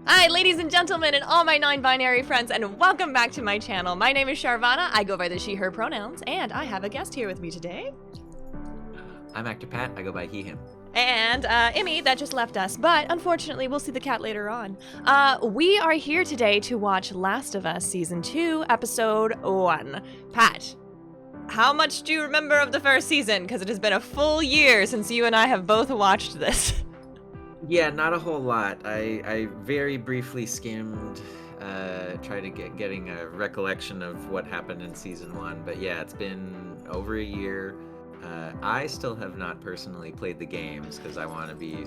Hi, ladies and gentlemen, and all my non-binary friends, and welcome back to my channel. My name is Charvana. I go by the she, her pronouns, and I have a guest here with me today. I'm ACTORPAT. I go by he, him. And Emmy, that just left us, but unfortunately, we'll see the cat later on. We are here today to watch Last of Us Season 2, Episode 1. Pat, how much do you remember of the first season? Because it has been a full year since you and I have both watched this. Yeah, not a whole lot. I very briefly skimmed, tried to getting a recollection of what happened in season 1. But yeah, it's been over a year. I still have not personally played the games because I want to be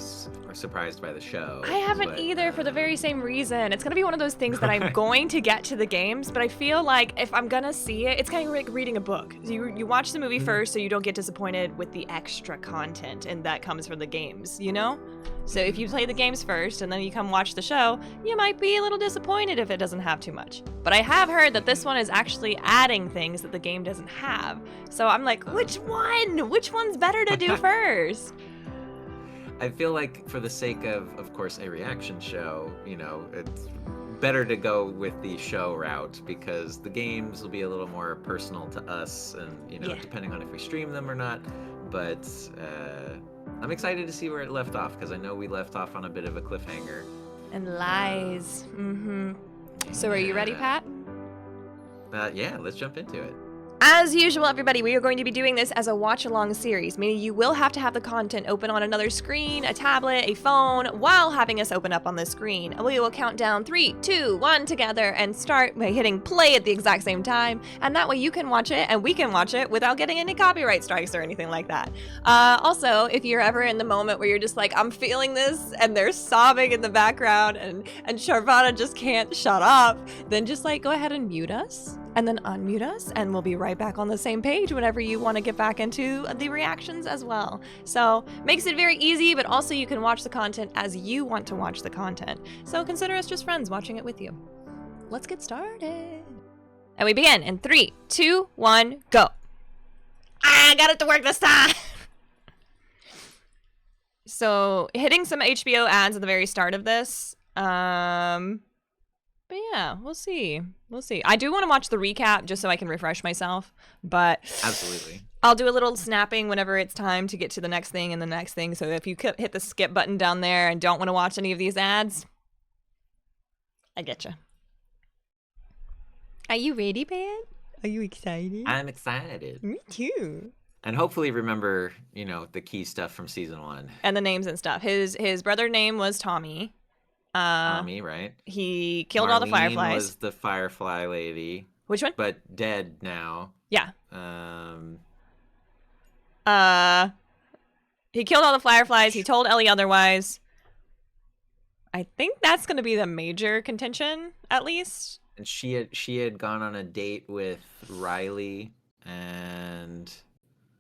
surprised by the show. I haven't either for the very same reason. It's gonna be one of those things that I'm going to get to the games, but I feel like if I'm gonna see it, it's kind of like reading a book. You watch the movie first so you don't get disappointed with the extra content, and that comes from the games, you know? So if you play the games first and then you come watch the show, you might be a little disappointed if it doesn't have too much. But I have heard that this one is actually adding things that the game doesn't have. So I'm like, which one? Which one's better to do first? I feel like for the sake of course, a reaction show, you know, it's better to go with the show route because the games will be a little more personal to us and, you know, depending on if we stream them or not. But I'm excited to see where it left off because I know we left off on a bit of a cliffhanger. And lies. So are you ready, Pat? Yeah, let's jump into it. As usual, everybody, we are going to be doing this as a watch-along series, meaning you will have to have the content open on another screen, a tablet, a phone, while having us open up on the screen. And we will count down 3, 2, 1 together and start by hitting play at the exact same time. And that way you can watch it and we can watch it without getting any copyright strikes or anything like that. Also, if you're ever in the moment where you're just like, I'm feeling this, and they're sobbing in the background and Charvana just can't shut up, then just like go ahead and mute us. And then unmute us, and we'll be right back on the same page whenever you want to get back into the reactions as well. So makes it very easy, but also you can watch the content as you want to watch the content. So consider us just friends watching it with you. Let's get started. And we begin in 3, 2, 1, go. I got it to work this time. So hitting some HBO ads at the very start of this. But yeah, we'll see. We'll see. I do want to watch the recap just so I can refresh myself, but Absolutely. I'll do a little snapping whenever it's time to get to the next thing and the next thing. So if you could hit the skip button down there and don't want to watch any of these ads, I get you. Are you ready, Pat? Are you excited? I'm excited. Me too. And hopefully remember, you know, the key stuff from season 1. And the names and stuff. His brother name was Tommy. Tommy, right? He killed Marlene all the fireflies. Was the firefly lady. Which one? But dead now. Yeah. He killed all the fireflies. He told Ellie otherwise. I think that's going to be the major contention, at least. And she had gone on a date with Riley, and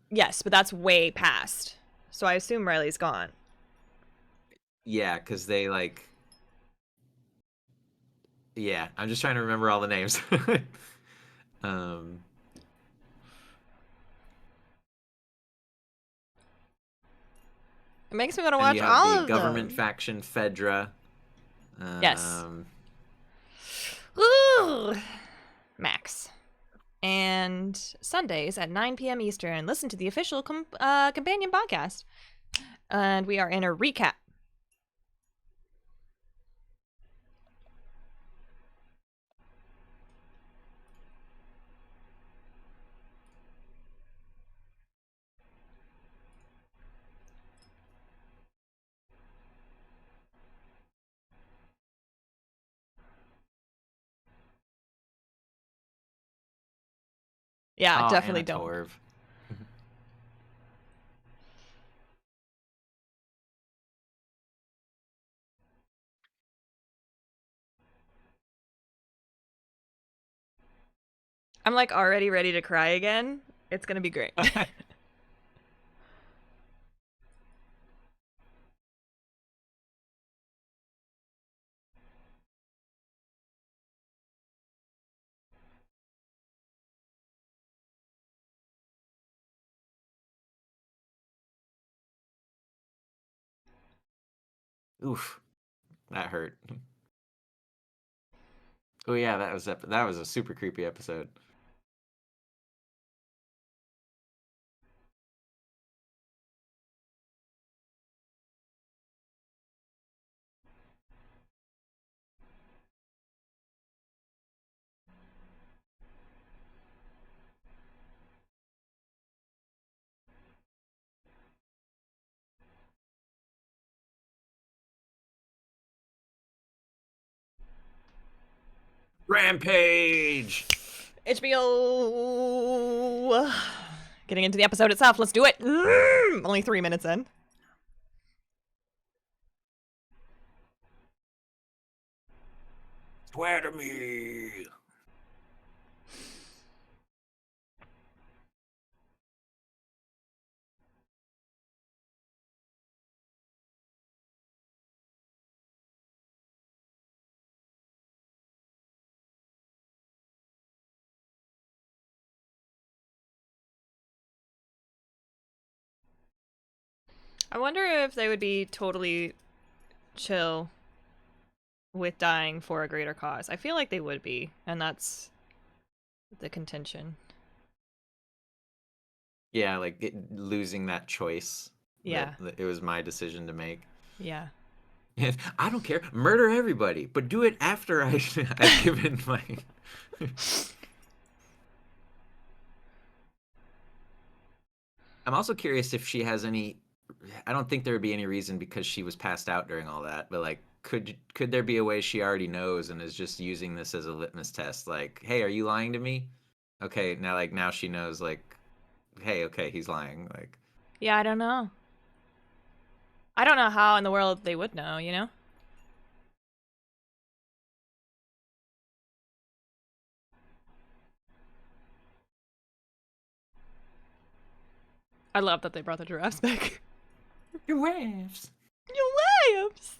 yes, but that's way past. So I assume Riley's gone. Yeah, because they like. Yeah, I'm just trying to remember all the names. It makes me want to watch all of them. Government faction Fedra. Yes. Ooh, Max. And Sundays at 9 p.m. Eastern, listen to the official companion podcast. And we are in a recap. Yeah, definitely don't. Torv. I'm like already ready to cry again. It's gonna be great. Oof, that hurt. Oh yeah, that was a super creepy episode. Rampage. HBO. Getting into the episode itself. Let's do it. Only 3 minutes in. Swear to me. I wonder if they would be totally chill with dying for a greater cause. I feel like they would be, and that's the contention. Yeah, like losing that choice. Yeah. That it was my decision to make. Yeah. And I don't care. Murder everybody, but do it after I've given my. I'm also curious if she has any. I don't think there would be any reason because she was passed out during all that, but like, could there be a way she already knows and is just using this as a litmus test? Like, hey, are you lying to me? Okay, now she knows. Like, hey, okay, he's lying. Like, Yeah, I don't know. I don't know how in the world they would know, you know? I love that they brought the giraffes back. giraffes. Giraffes!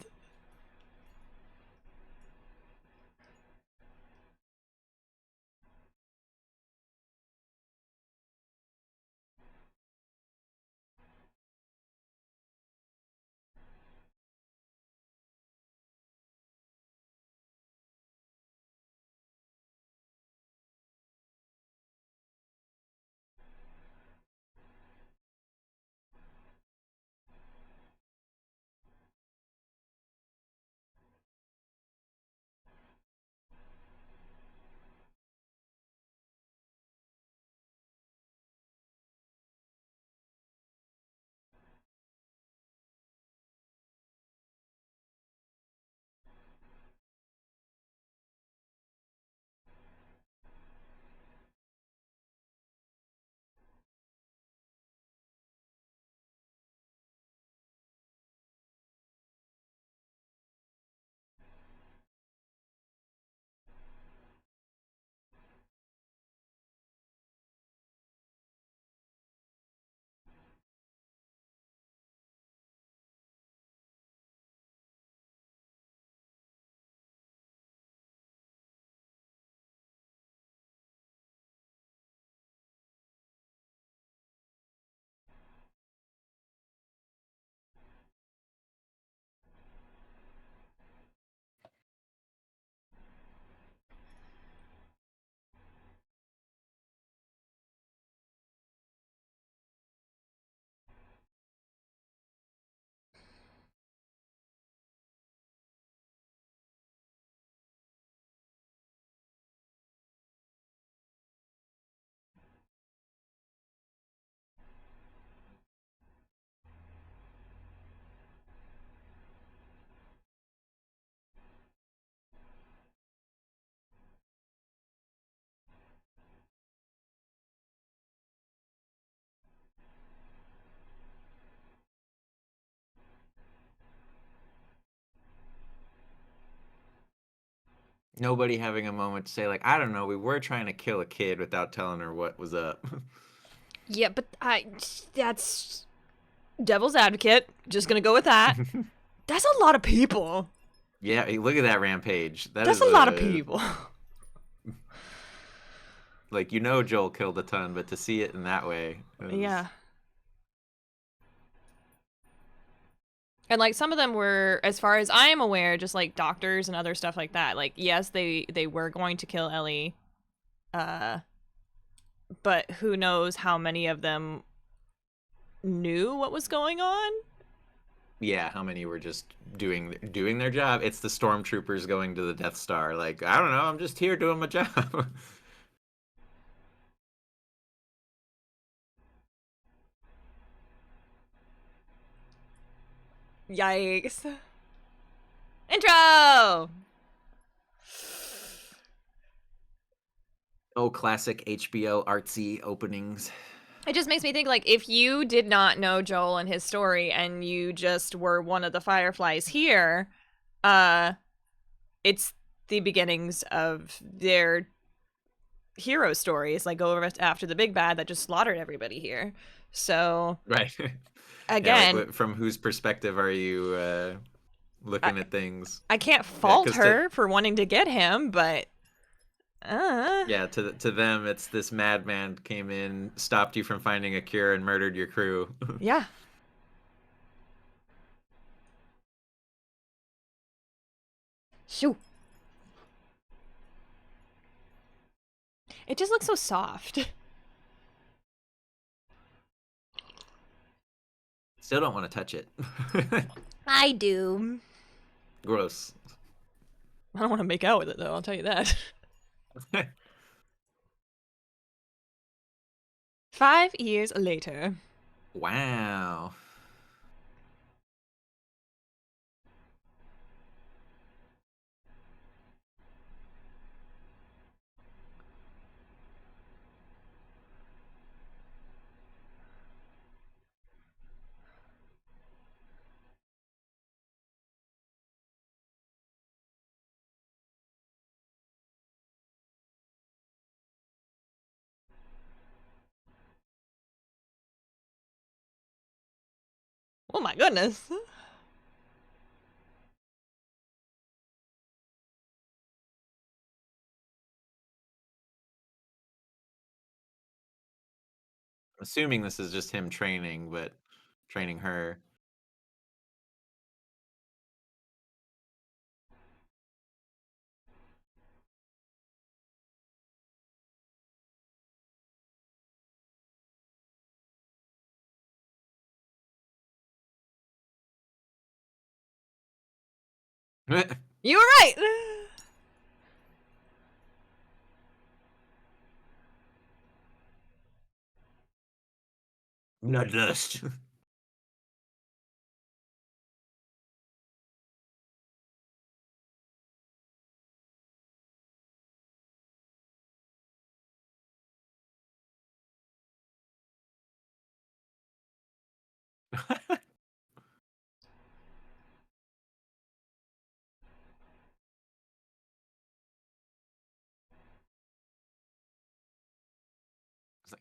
Nobody having a moment to say like, I don't know, we were trying to kill a kid without telling her what was up. Yeah, but that's devil's advocate. Just gonna go with that. That's a lot of people. Yeah, look at that rampage. That's a lot of people. Like, Joel killed a ton, but to see it in that way. Yeah. And like some of them were, as far as I am aware, just like doctors and other stuff like that. Like yes, they were going to kill Ellie, uh, but who knows how many of them knew what was going on? Yeah, how many were just doing their job? It's the stormtroopers going to the Death Star. Like, I don't know, I'm just here doing my job. Yikes! Intro. Oh, classic HBO artsy openings. It just makes me think like if you did not know Joel and his story and you just were one of the Fireflies here, uh it's the beginnings of their hero stories, like go over after the big bad that just slaughtered everybody here. So Right. Yeah, like again, from whose perspective are you I, looking at things? I can't Yeah, fault because to her for wanting to get him, but uh yeah, to them, it's this madman came in, stopped you from finding a cure, and murdered your crew. yeah. Shoo. It just looks so soft. Still don't want to touch it. I do. Gross. I don't want to make out with it though, I'll tell you that. 5 years later. Wow. Oh my goodness. Assuming this is just him training, but training her. You were right. Bloodlust.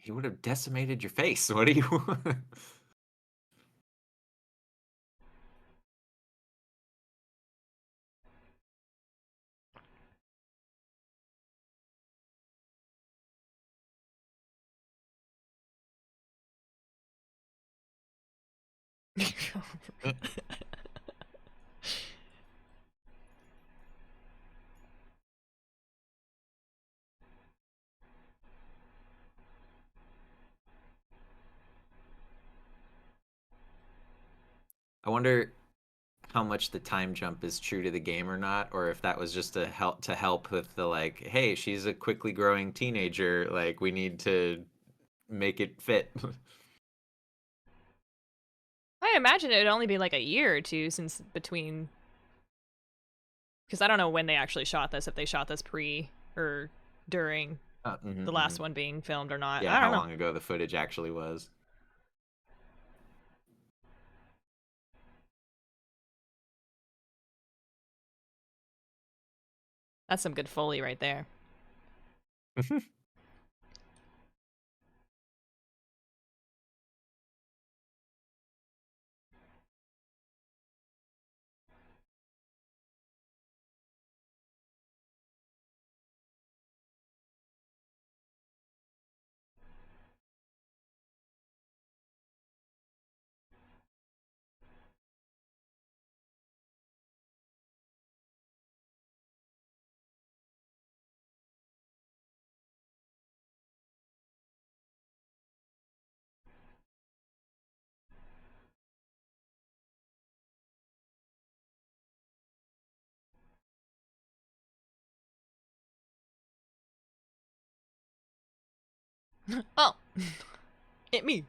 He would have decimated your face. What do you? I wonder how much the time jump is true to the game or not, or if that was just to help with the like, hey, she's a quickly growing teenager, like we need to make it fit. I imagine it would only be like a year or two since between, because I don't know when they actually shot this, if they shot this pre or during the last Mhm. one being filmed or not. Yeah, I don't how know. long ago the footage actually was. That's some good Foley right there. Oh, it me.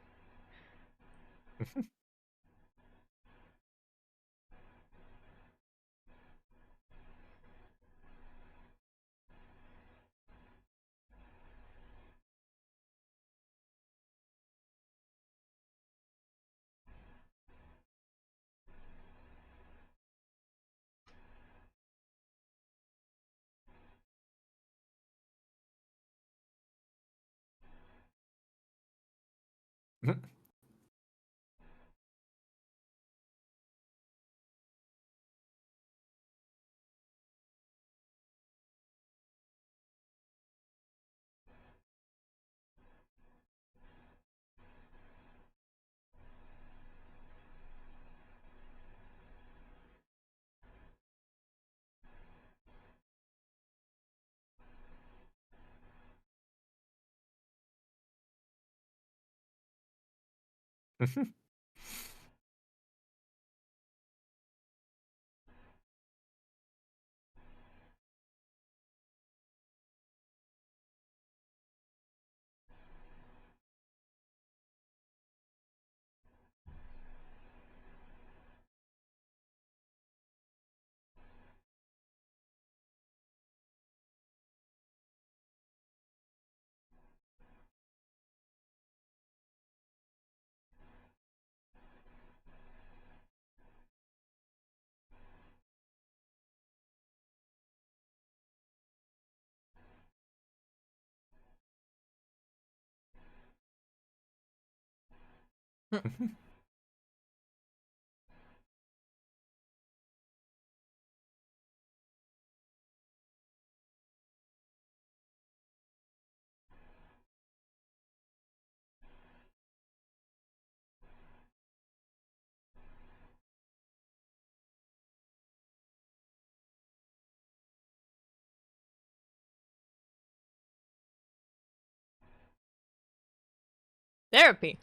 Therapy.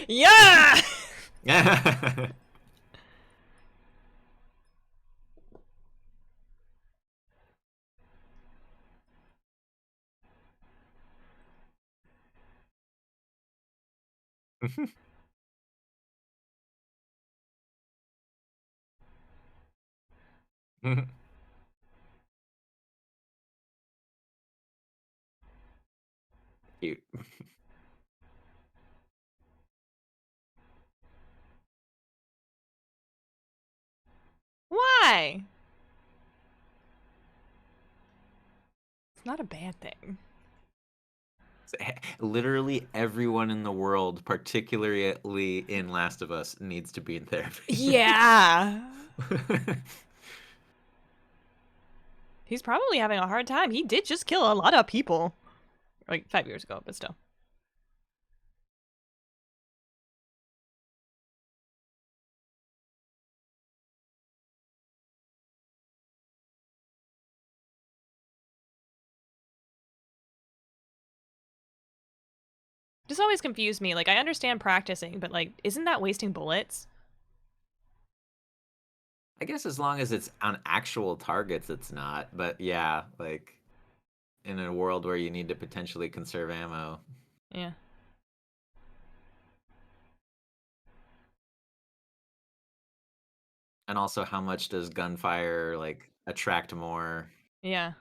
Yeah! Cute. Why? It's not a bad thing. Literally everyone in the world, particularly in Last of Us, needs to be in therapy. Yeah. He's probably having a hard time. He did just kill a lot of people. Like 5 years ago, but still. This always confused me. Like, I understand practicing, but like, isn't that wasting bullets? I guess as long as it's on actual targets, it's not. But yeah, like in a world where you need to potentially conserve ammo. Yeah. And also, how much does gunfire like attract more? Yeah.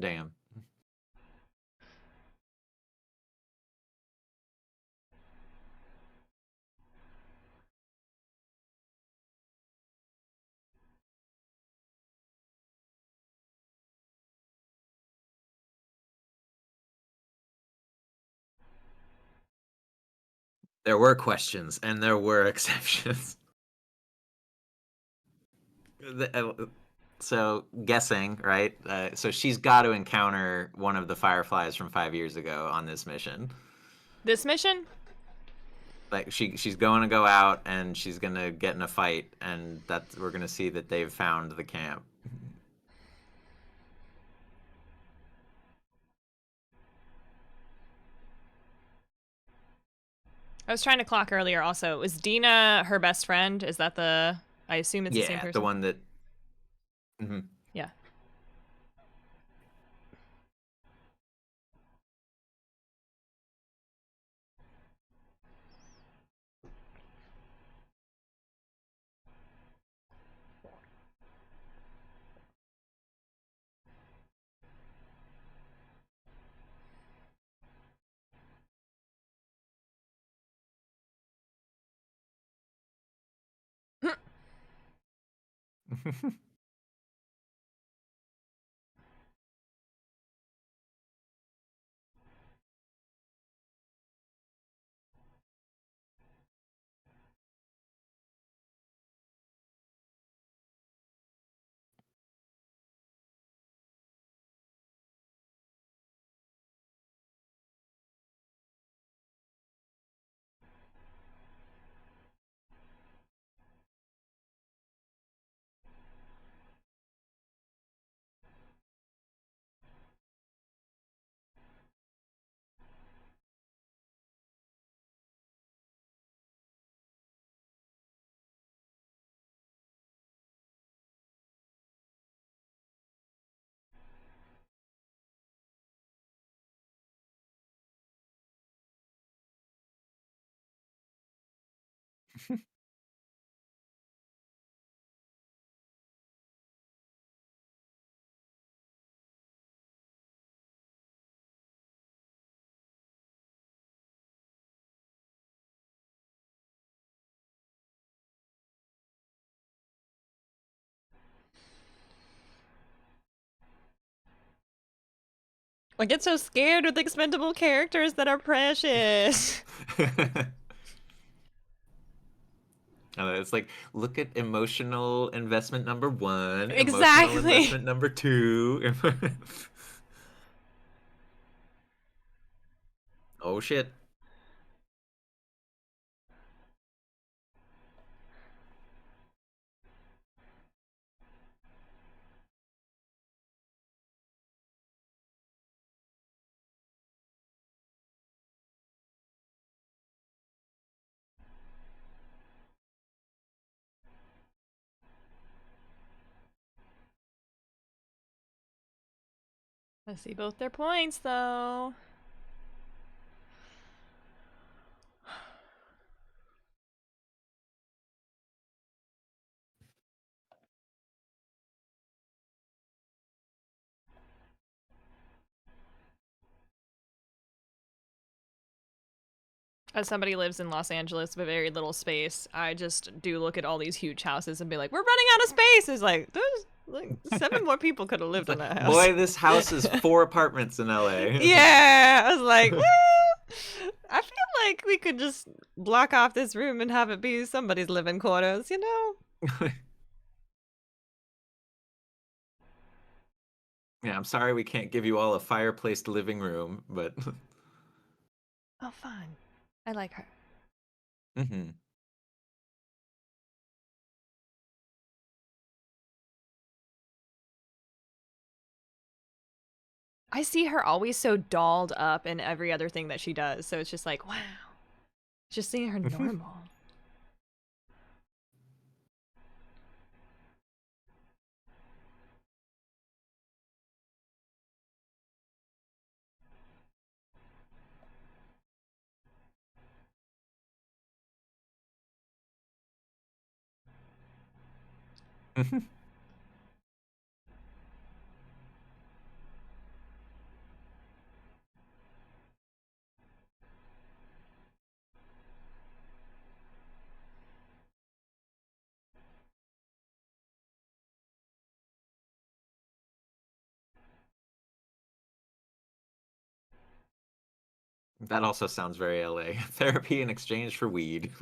Damn. There were questions and there were exceptions. So guessing, right? So she's got to encounter one of the fireflies from 5 years ago on this mission. This mission? Like she's going to go out and she's gonna get in a fight, and that we're gonna see that they've found the camp. I was trying to clock earlier also. Was Dina her best friend? Is that the... I assume it's the same Yeah, person? the one that. Mhm. Yeah. I get so scared with expendable characters that are precious. It's like, look at emotional investment number 1, emotional Exactly. investment number 2. Oh shit. I see both their points, though. As somebody who lives in Los Angeles with very little space, I just do look at all these huge houses and be like, we're running out of space. It's like, there's like 7 more people could have lived in that house. Boy, this house is 4 apartments in LA. Yeah, I was like, well, I feel like we could just block off this room and have it be somebody's living quarters, you know? Yeah, I'm sorry we can't give you all a fireplace living room, but. Oh, fun. I like her. Mm-hmm. I see her always so dolled up in every other thing that she does, so it's just like, wow. Just seeing her normal. That also sounds very LA. Therapy in exchange for weed.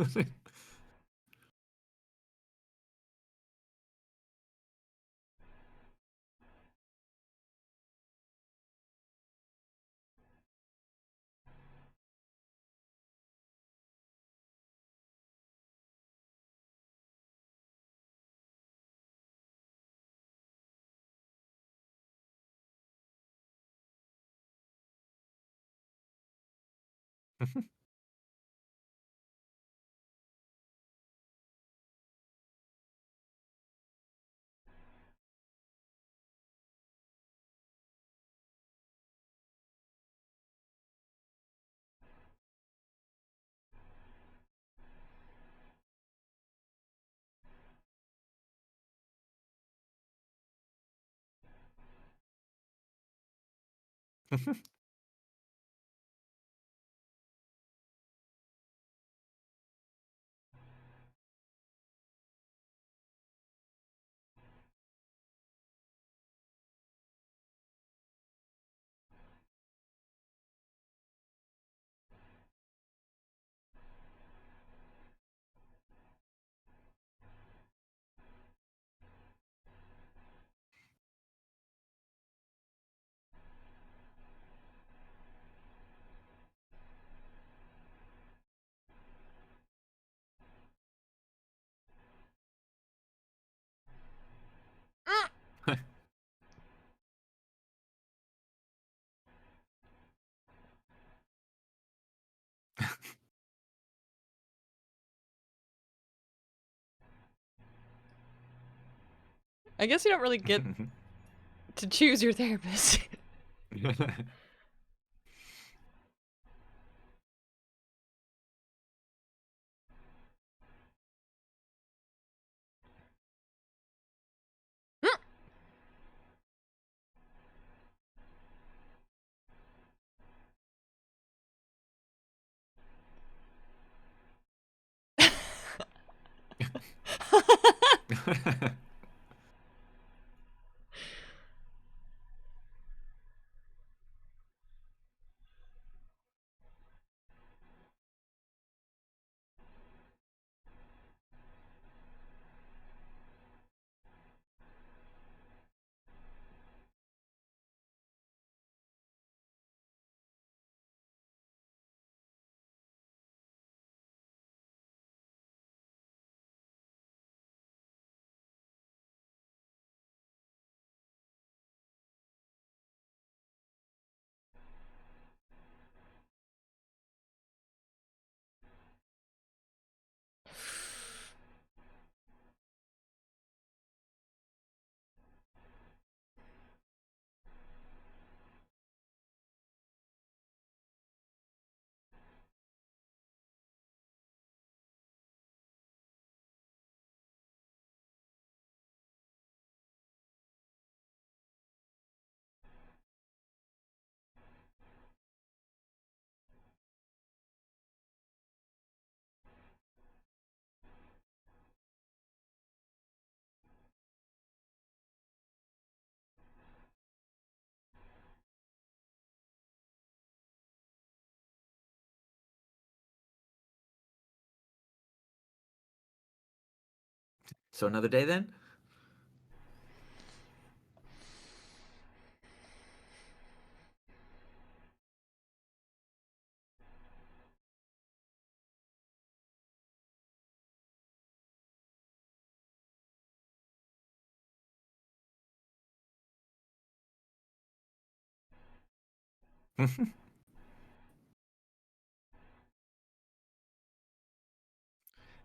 I guess you don't really get to choose your therapist. So another day then?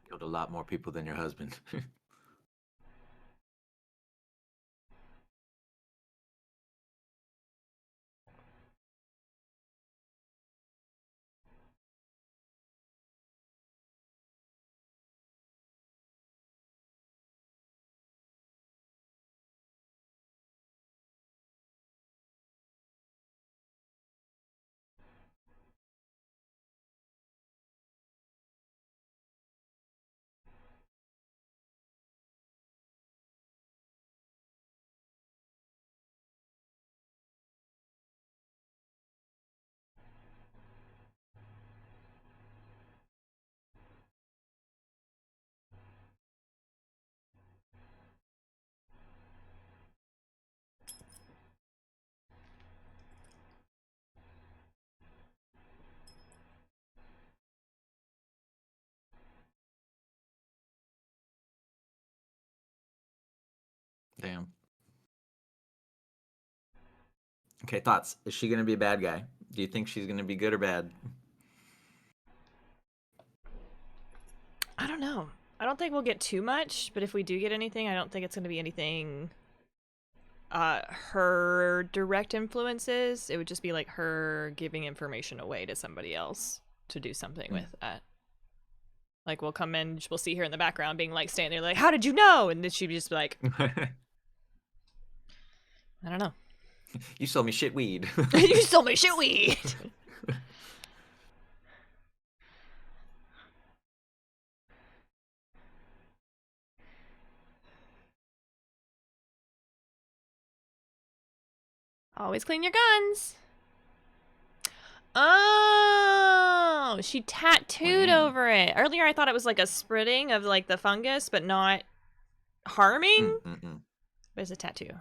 Killed a lot more people than your husband. Damn. Okay, thoughts. Is she gonna be a bad guy? Do you think she's gonna be good or bad? I don't know. I don't think we'll get too much, but if we do get anything, I don't think it's going to be anything her direct influences. It would just be like her giving information away to somebody else to do something with that. Like we'll come in, we'll see her in the background being like standing there like, how did you know? And then she'd be just like, I don't know. You sold me shit weed. You sold me shit weed. Always clean your guns. Oh, she tattooed over it. Earlier I thought it was like a spreading of like the fungus, but not harming. But it's a tattoo.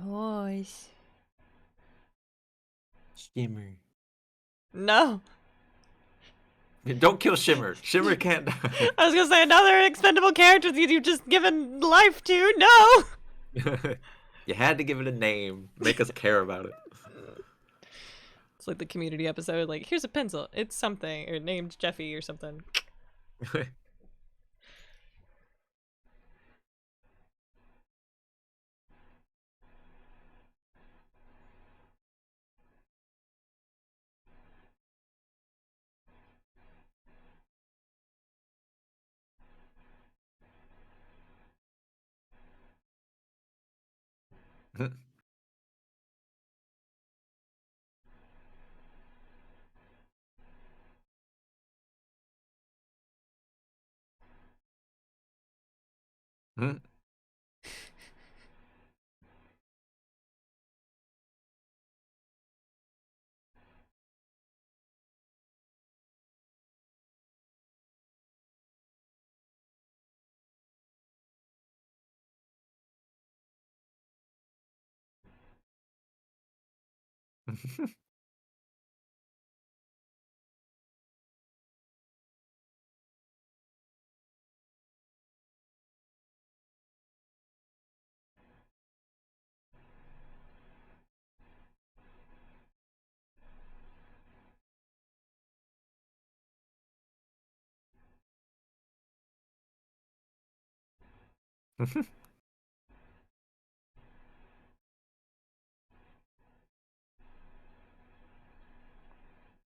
Nice. Shimmer. No. Don't kill Shimmer. Shimmer can't die. I was gonna say another expendable character you've just given life to. No. You had to give it a name. Make us care about it. It's like the Community episode. Like, here's a pencil. It's something, or named Jeffy or something.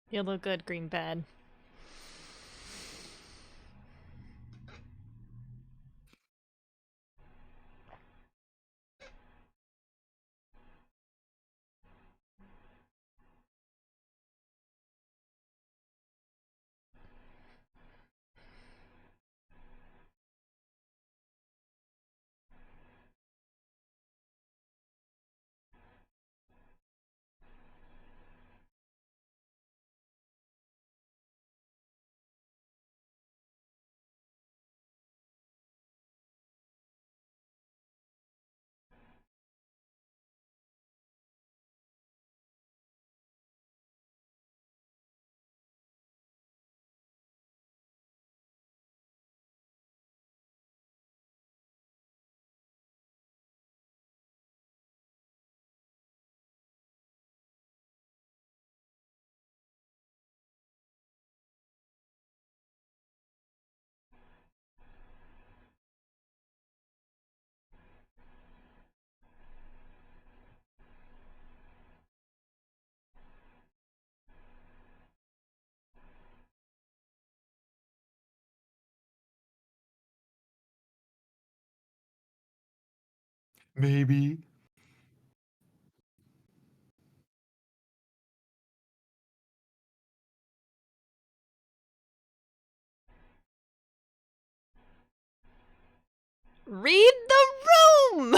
You look good, green bad. Maybe. Read the room!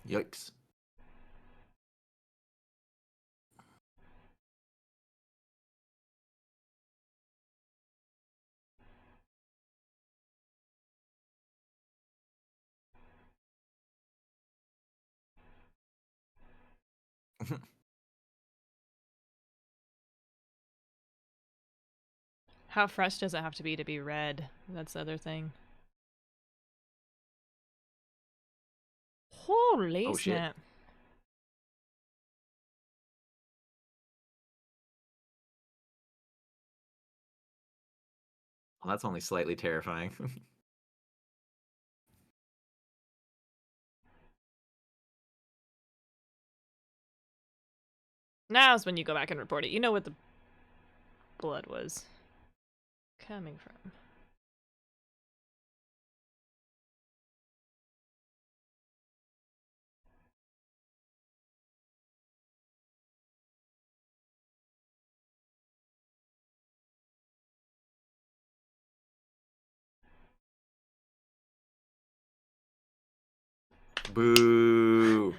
Yikes. How fresh does it have to be read? That's the other thing. Holy Oh shit. snap. Well, that's only slightly terrifying. Now's when you go back and report it. You know what the blood was coming from. Boo.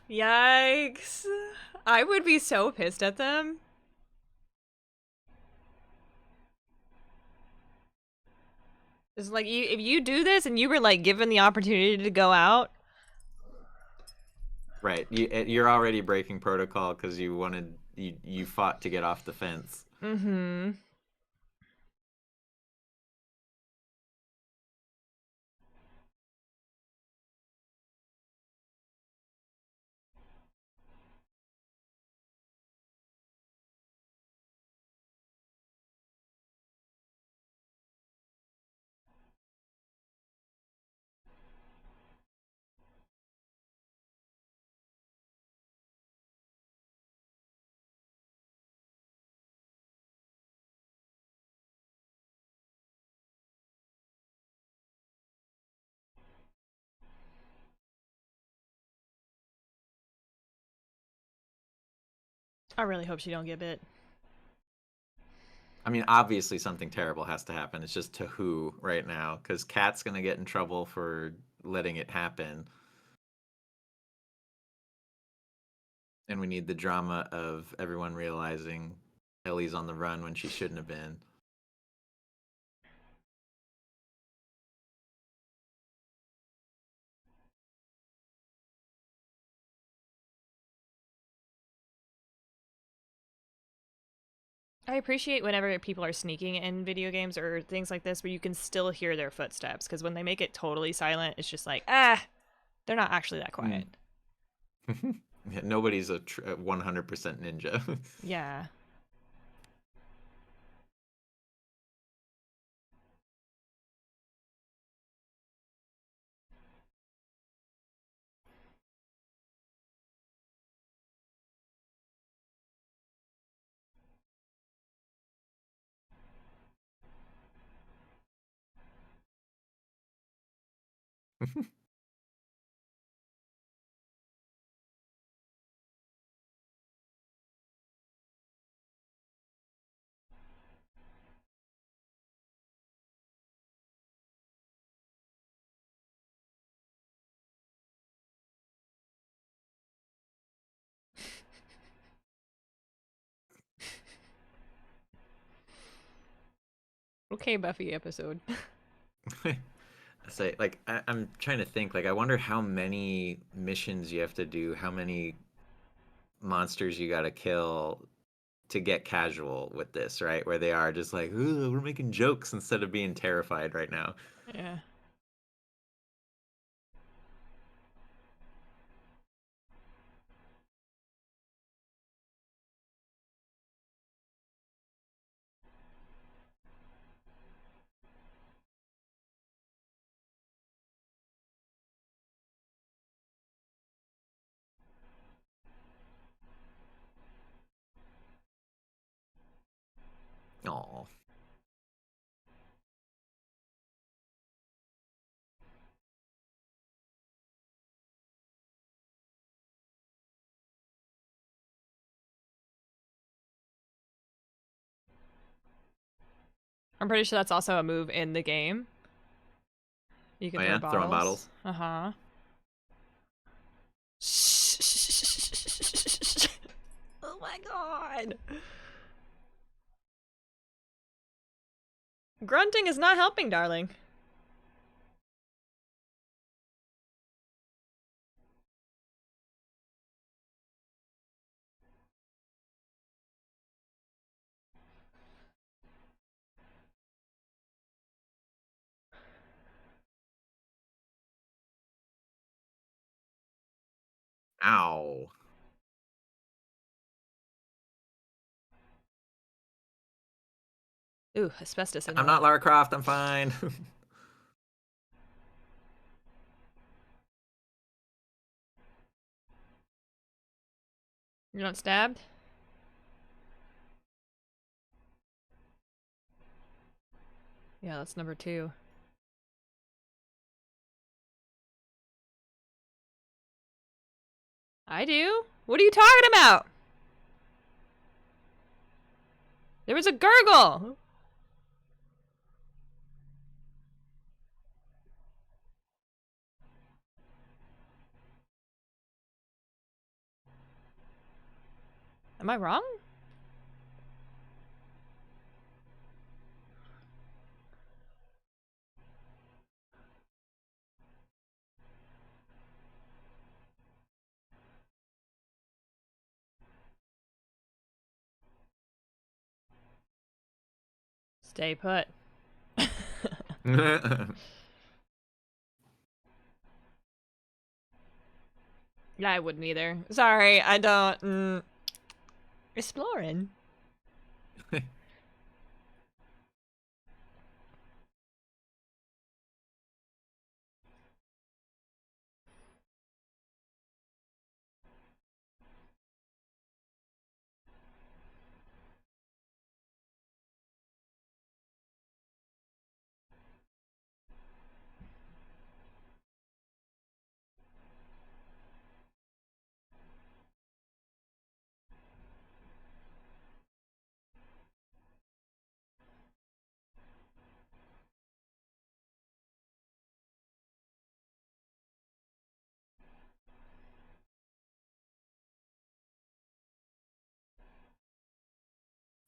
Yikes. I would be so pissed at them. It's like if you do this and you were like given the opportunity to go out. Right. You're already breaking protocol because you fought to get off the fence. Mm-hmm. I really hope she don't get bit. I mean, obviously something terrible has to happen. It's just to who right now, because Kat's gonna get in trouble for letting it happen, and we need the drama of everyone realizing Ellie's on the run when she shouldn't have been. I appreciate whenever people are sneaking in video games or things like this where you can still hear their footsteps, because when they make it totally silent, it's just like, they're not actually that quiet. Yeah, nobody's a 100% ninja. Yeah. Okay, Buffy episode. Say like I'm trying to think. Like I wonder how many missions you have to do, how many monsters you got to kill to get casual with this, right? Where they are just like, ooh, we're making jokes instead of being terrified right now. Yeah. Oh, I'm pretty sure that's also a move in the game. You oh can throw yeah, throwing bottles. bottles. Uh-huh. Oh my god. Grunting is not helping, darling. Ow. Ooh, asbestos I'm inhale. not Lara Croft. I'm fine. You're not stabbed? Yeah, that's number 2. I do? What are you talking about? There was a gurgle! Am I wrong? Stay put. Yeah, I wouldn't either. Sorry, I don't. Exploring.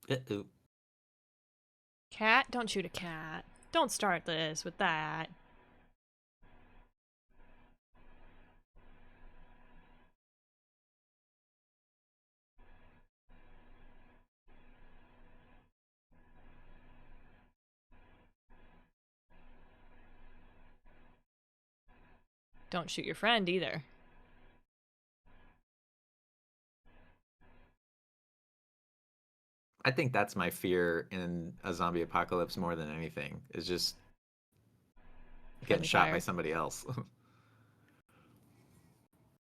Uh-oh. Cat? Don't shoot a cat. Don't start this with that. Don't shoot your friend either. I think that's my fear in a zombie apocalypse more than anything, is just getting Friendly shot by fire. somebody else.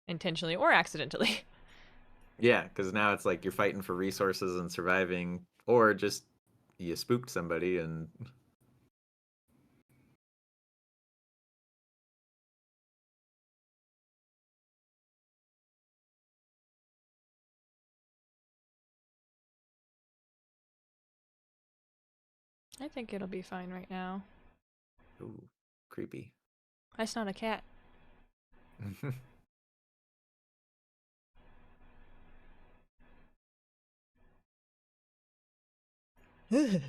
Intentionally or accidentally. Yeah, because now it's like you're fighting for resources and surviving, or just you spooked somebody and I think it'll be fine right now. Ooh, creepy. That's not a cat. I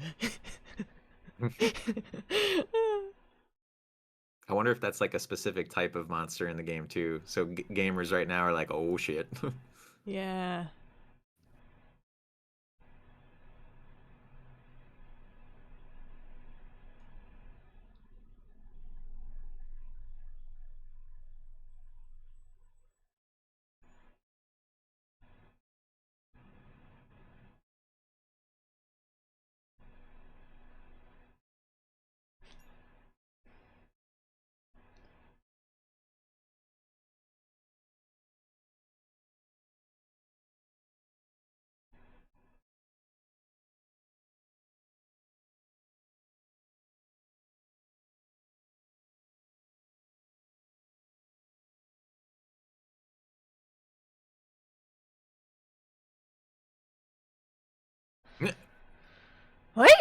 wonder if that's like a specific type of monster in the game too. So gamers right now are like, oh shit. Yeah. What?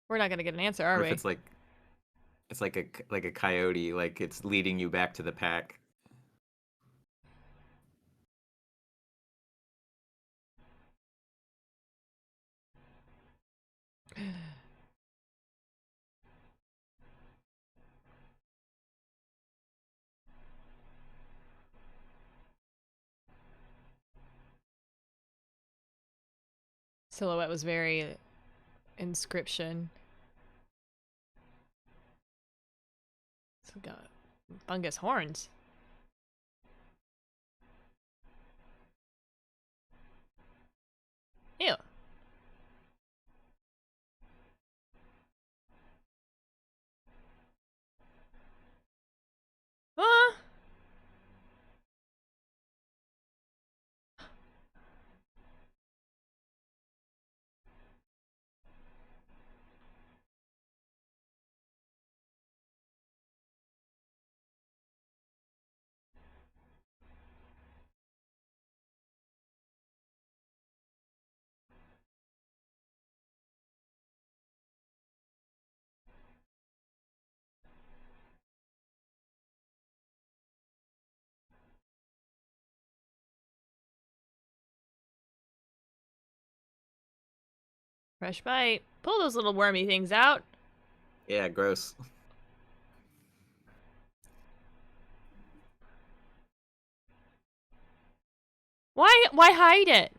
We're not gonna get an answer, are Or if we? it's like a coyote, like it's leading you back to the pack. Silhouette was very inscription. It's got fungus horns. Ew. Ah! Fresh bite. Pull those little wormy things out. Yeah, gross. Why hide it?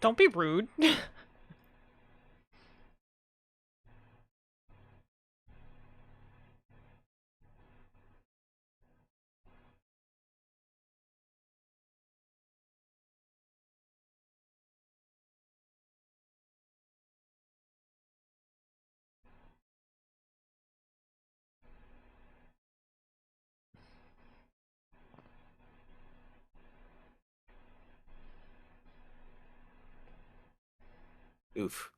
Don't be rude. Oof.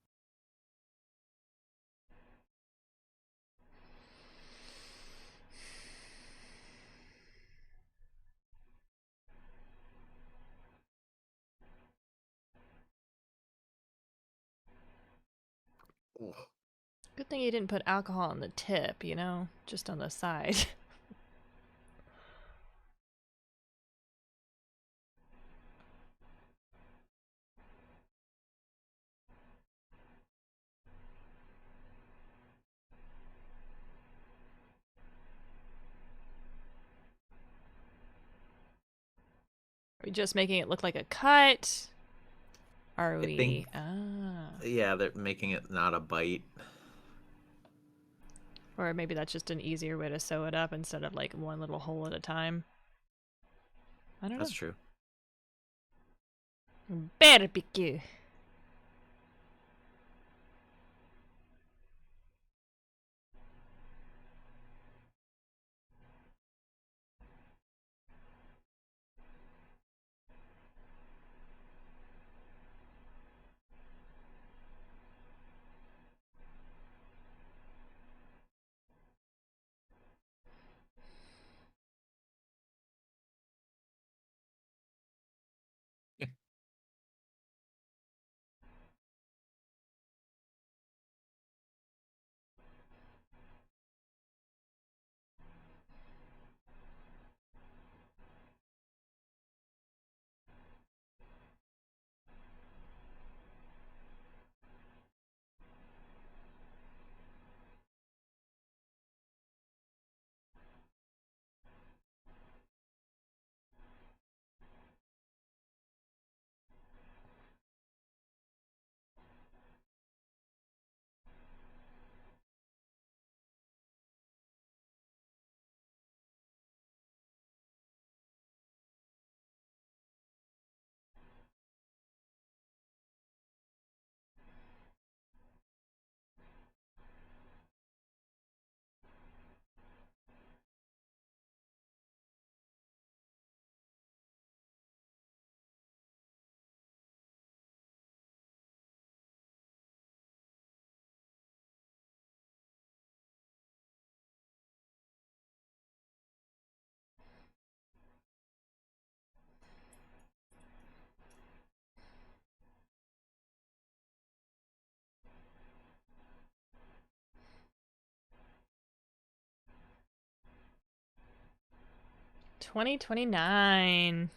Ugh. Good thing you didn't put alcohol on the tip, you know? Just on the side. Are we just making it look like a cut? Are I think, we? Ah. yeah, they're making it not a bite. Or maybe that's just an easier way to sew it up instead of like one little hole at a time. I don't know. That's true. Barbecue. $20.29.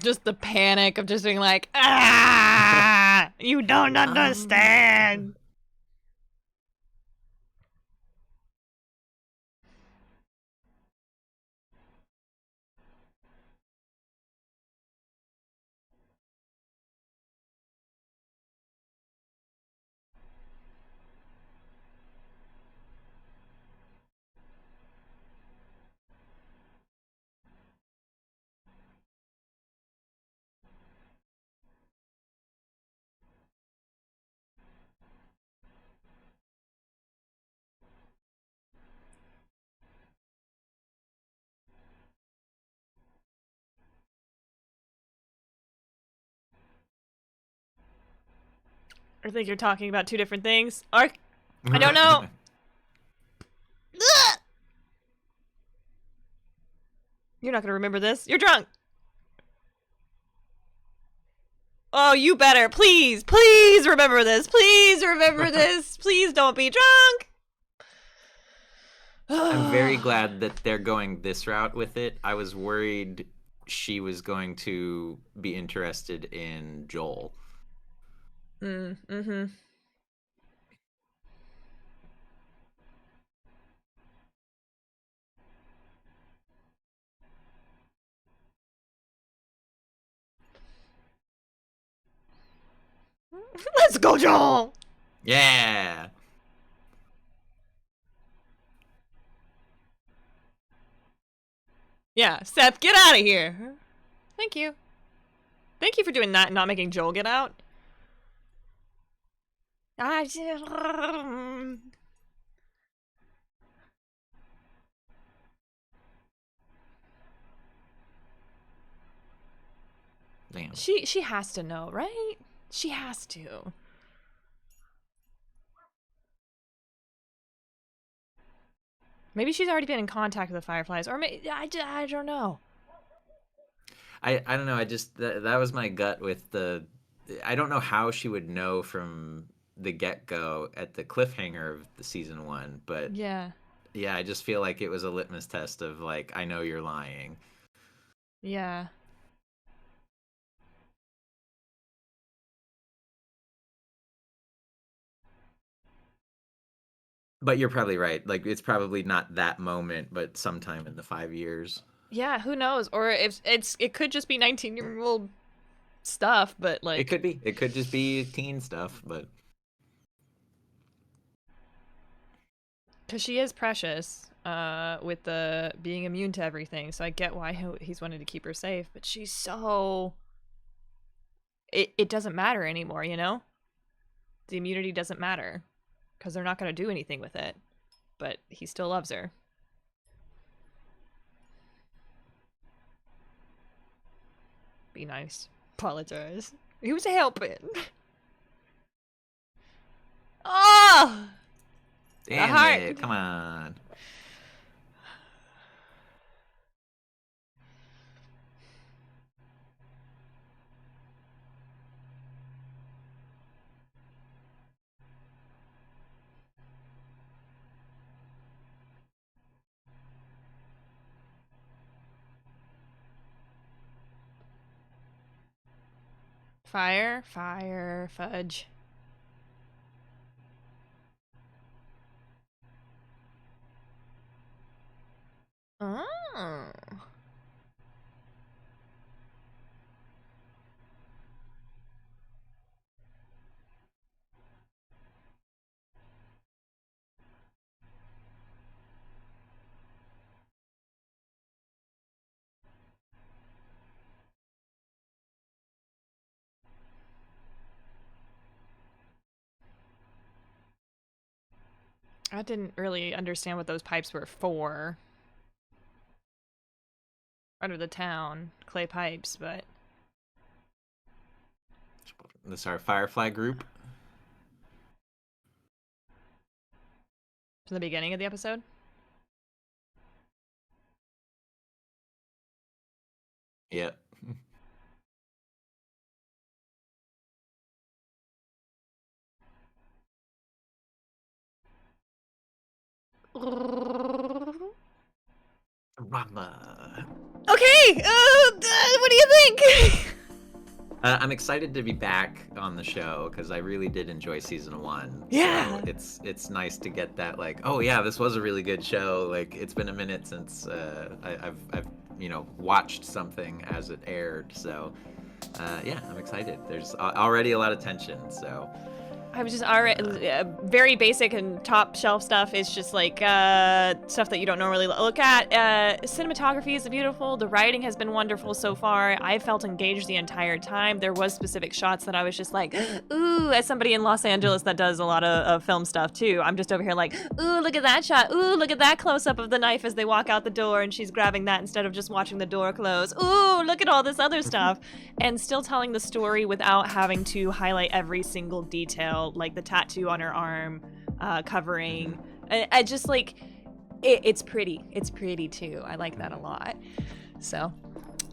Just the panic of just being like, ah, you don't understand. I think you're talking about two different things. I don't know. You're not gonna remember this. You're drunk. Oh, you better. Please, please remember this. Please remember this. Please don't be drunk. I'm very glad that they're going this route with it. I was worried she was going to be interested in Joel. Mm-hmm. Let's go, Joel. Yeah. Yeah, Seth, get out of here. Thank you. Thank you for doing that and not making Joel get out. Damn. She has to know, right? She has to. Maybe she's already been in contact with the Fireflies, or maybe I don't know. I don't know. I just that was my gut with the. I don't know how she would know from the get go at the cliffhanger of the season 1, but Yeah. yeah, I just feel like it was a litmus test of like, I know you're lying. Yeah. But you're probably right. Like, it's probably not that moment, but sometime in the 5 years. Yeah, who knows? Or if it could just be 19-year-old stuff, but like It could be. It could just be teen stuff, but because she is precious, with the being immune to everything, so I get why he's wanted to keep her safe. But she's so it doesn't matter anymore, you know. The immunity doesn't matter because they're not going to do anything with it. But he still loves her. Be nice. Apologize. Who's helping? Oh! damn it! Come on. Fire, fudge. Oh. I didn't really understand what those pipes were for. Under the town, clay pipes, but This is our Firefly group. from the beginning of the episode. Yep. Rama. Okay, what do you think? I'm excited to be back on the show because I really did enjoy season 1. Yeah. So it's nice to get that, like, oh yeah, this was a really good show. Like, it's been a minute since I've watched something as it aired. So yeah, I'm excited. There's already a lot of tension. So I was just already very basic and top shelf stuff. Is just like stuff that you don't normally look at. Cinematography is beautiful. The writing has been wonderful so far. I felt engaged the entire time. There was specific shots that I was just like, ooh, as somebody in Los Angeles that does a lot of film stuff too. I'm just over here like, ooh, look at that shot. Ooh, look at that close up of the knife as they walk out the door and she's grabbing that instead of just watching the door close. Ooh, look at all this other stuff. And still telling the story without having to highlight every single detail, like the tattoo on her arm covering. I just like it's pretty. It's pretty too. I like that a lot. So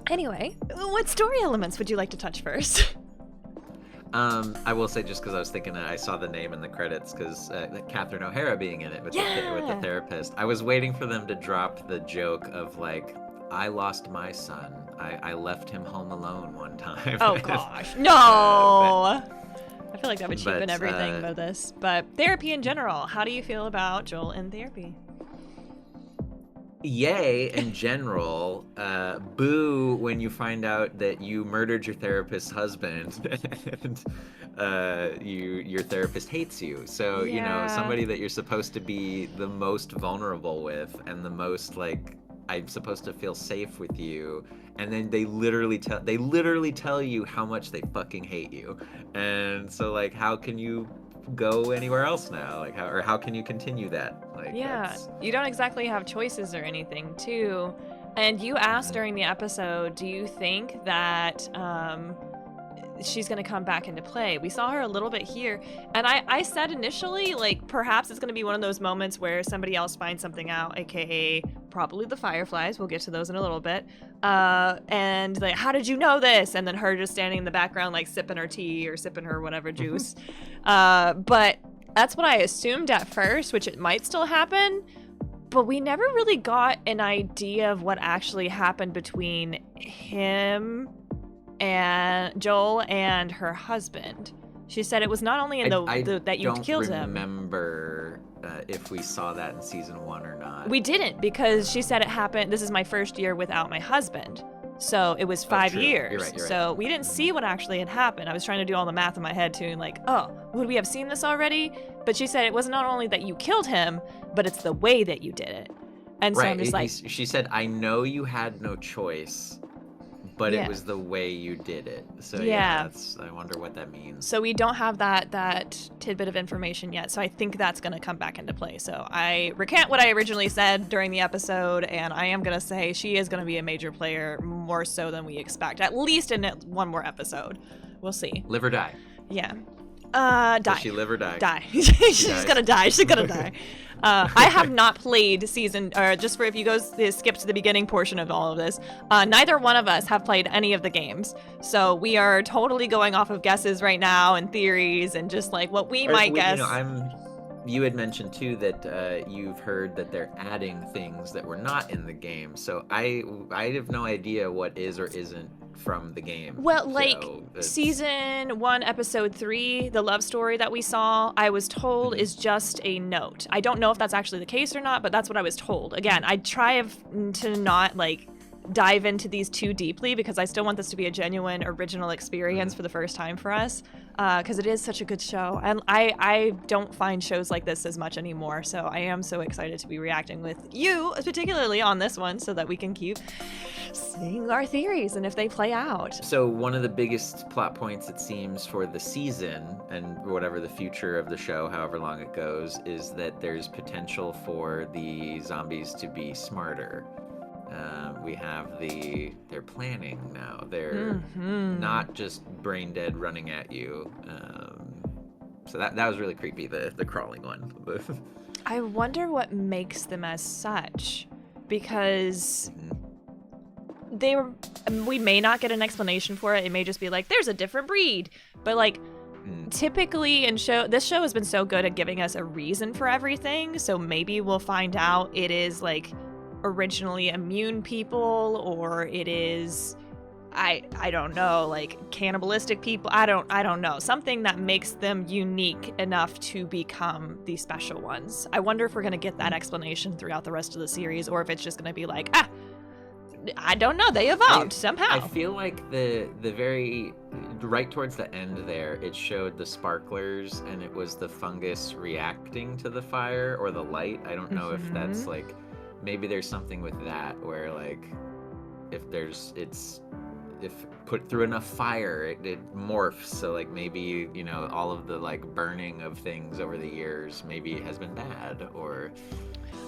anyway, what story elements would you like to touch first? I will say, just because I was thinking, I saw the name in the credits because Catherine O'Hara being in it with the therapist. I was waiting for them to drop the joke of like, I lost my son. I left him home alone one time. Oh gosh, no. I feel like that would cheapen everything about this. But therapy in general, how do you feel about Joel in therapy? Yay in general. Boo when you find out that you murdered your therapist's husband and your therapist hates you. So, somebody that you're supposed to be the most vulnerable with and the most like, I'm supposed to feel safe with you, and then they literally tell you how much they fucking hate you. And so like, how can you go anywhere else now? Like, how can you continue that? Like, yeah, you don't exactly have choices or anything too. And you asked during the episode, do you think that she's going to come back into play? We saw her a little bit here, and I said initially, like, perhaps it's going to be one of those moments where somebody else finds something out, aka probably the Fireflies. We'll get to those in a little bit. And like, how did you know this? And then her just standing in the background, like sipping her tea or sipping her whatever juice. But that's what I assumed at first, which it might still happen. But we never really got an idea of what actually happened between him and Joel and her husband. She said it was not only in that you killed him. I don't remember if we saw that in season 1 or not. We didn't, because she said it happened. This is my first year without my husband. So it was 5 years. You're right. So we didn't see what actually had happened. I was trying to do all the math in my head too, and like, oh, would we have seen this already? But she said it was not only that you killed him, but it's the way that you did it. And so I'm just like, she said, I know you had no choice, but it was the way you did it. So I wonder what that means. So we don't have that tidbit of information yet. So I think that's going to come back into play. So I recant what I originally said during the episode, and I am going to say she is going to be a major player, more so than we expect, at least in one more episode. We'll see. Live or die. Yeah. Die. Does she live or die? Die. She's gonna die. She's gonna die. I have not played just for if you skip to the beginning portion of all of this, neither one of us have played any of the games. So we are totally going off of guesses right now and theories and just like what we might guess. You had mentioned too that you've heard that they're adding things that were not in the game. So I have no idea what is or isn't from the game. Well, like season 1, episode 3, the love story that we saw, I was told is just a note. I don't know if that's actually the case or not, but that's what I was told. Again, I try to not like dive into these too deeply because I still want this to be a genuine original experience for the first time for us, because it is such a good show, and I don't find shows like this as much anymore. So I am so excited to be reacting with you, particularly on this one, so that we can keep seeing our theories and if they play out. So one of the biggest plot points, it seems, for the season and whatever the future of the show, however long it goes, is that there's potential for the zombies to be smarter. We have they're planning now. They're not just brain dead running at you. So that was really creepy, the crawling one. I wonder what makes them as such, because we may not get an explanation for it. It may just be like, there's a different breed. But like, typically this show has been so good at giving us a reason for everything. So maybe we'll find out it is like originally immune people, or it is I don't know, like cannibalistic people. I don't know. Something that makes them unique enough to become the special ones. I wonder if we're going to get that explanation throughout the rest of the series, or if it's just going to be like, I don't know, they evolved somehow. I feel like the very right towards the end there, it showed the sparklers, and it was the fungus reacting to the fire or the light. I don't know if that's like, maybe there's something with that where like if put through enough fire, it morphs. So like maybe, you know, all of the like burning of things over the years maybe has been bad. Or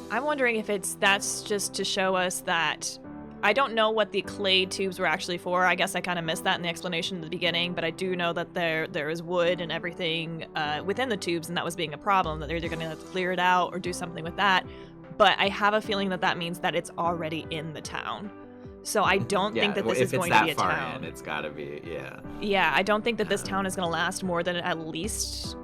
I'm wondering if that's just to show us that, I don't know what the clay tubes were actually for. I guess I kind of missed that in the explanation at the beginning, but I do know that there is wood and everything within the tubes, and that was being a problem, that they're either going to have to clear it out or do something with that. But I have a feeling that means that it's already in the town. So I don't think that this is going to be a town. If it's that far in, it's got to be, Yeah, I don't think that this town is going to last more than at least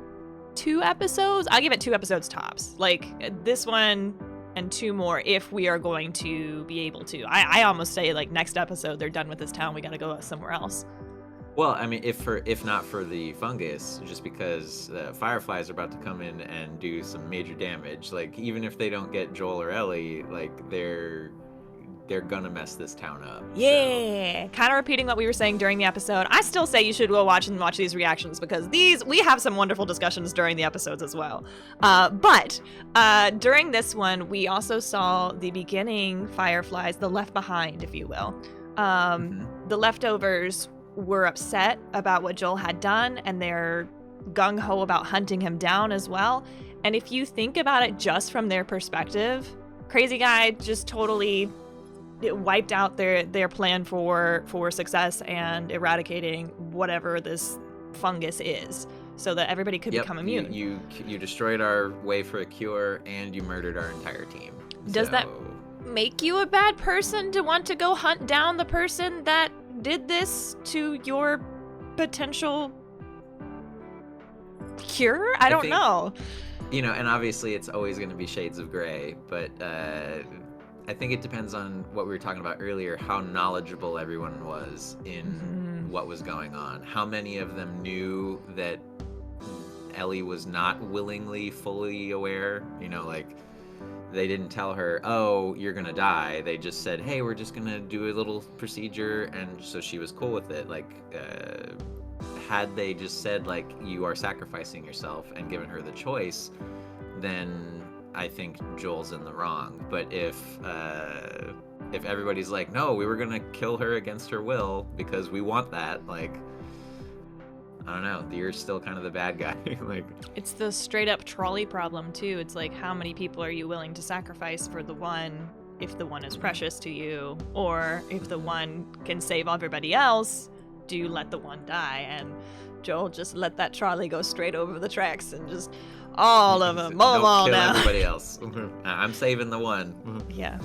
2 episodes. I'll give it 2 episodes tops. Like this one and 2 more if we are going to be able to. I almost say like next episode they're done with this town. We got to go somewhere else. Well, I mean, if not for the fungus, just because fireflies are about to come in and do some major damage. Like even if they don't get Joel or Ellie, like they're gonna mess this town up. Yeah, so. Kind of repeating what we were saying during the episode. I still say you should go watch these reactions, because we have some wonderful discussions during the episodes as well. But during this one, we also saw the beginning fireflies, the left behind, if you will. The leftovers were upset about what Joel had done, and they're gung-ho about hunting him down as well. And if you think about it just from their perspective, crazy guy just totally wiped out their plan for success and eradicating whatever this fungus is, so that everybody could become immune. You destroyed our way for a cure, and you murdered our entire team. Does that make you a bad person to want to go hunt down the person that did this to your potential cure? I don't know. You know, and obviously it's always going to be shades of gray, but I think it depends on what we were talking about earlier, how knowledgeable everyone was in what was going on. How many of them knew that Ellie was not willingly fully aware? You know, like they didn't tell her, oh, you're going to die. They just said, hey, we're just going to do a little procedure. And so she was cool with it. Like, had they just said, like, you are sacrificing yourself and given her the choice, then I think Joel's in the wrong. But if everybody's like, no, we were gonna kill her against her will because we want that, like, I don't know, you're still kind of the bad guy. Like, it's the straight up trolley problem too. It's like, how many people are you willing to sacrifice for the one, if the one is precious to you, or if the one can save everybody else, do you let the one die? And Joel just let that trolley go straight over the tracks and just all of them, mow them all down. Everybody else. I'm saving the one. Yeah.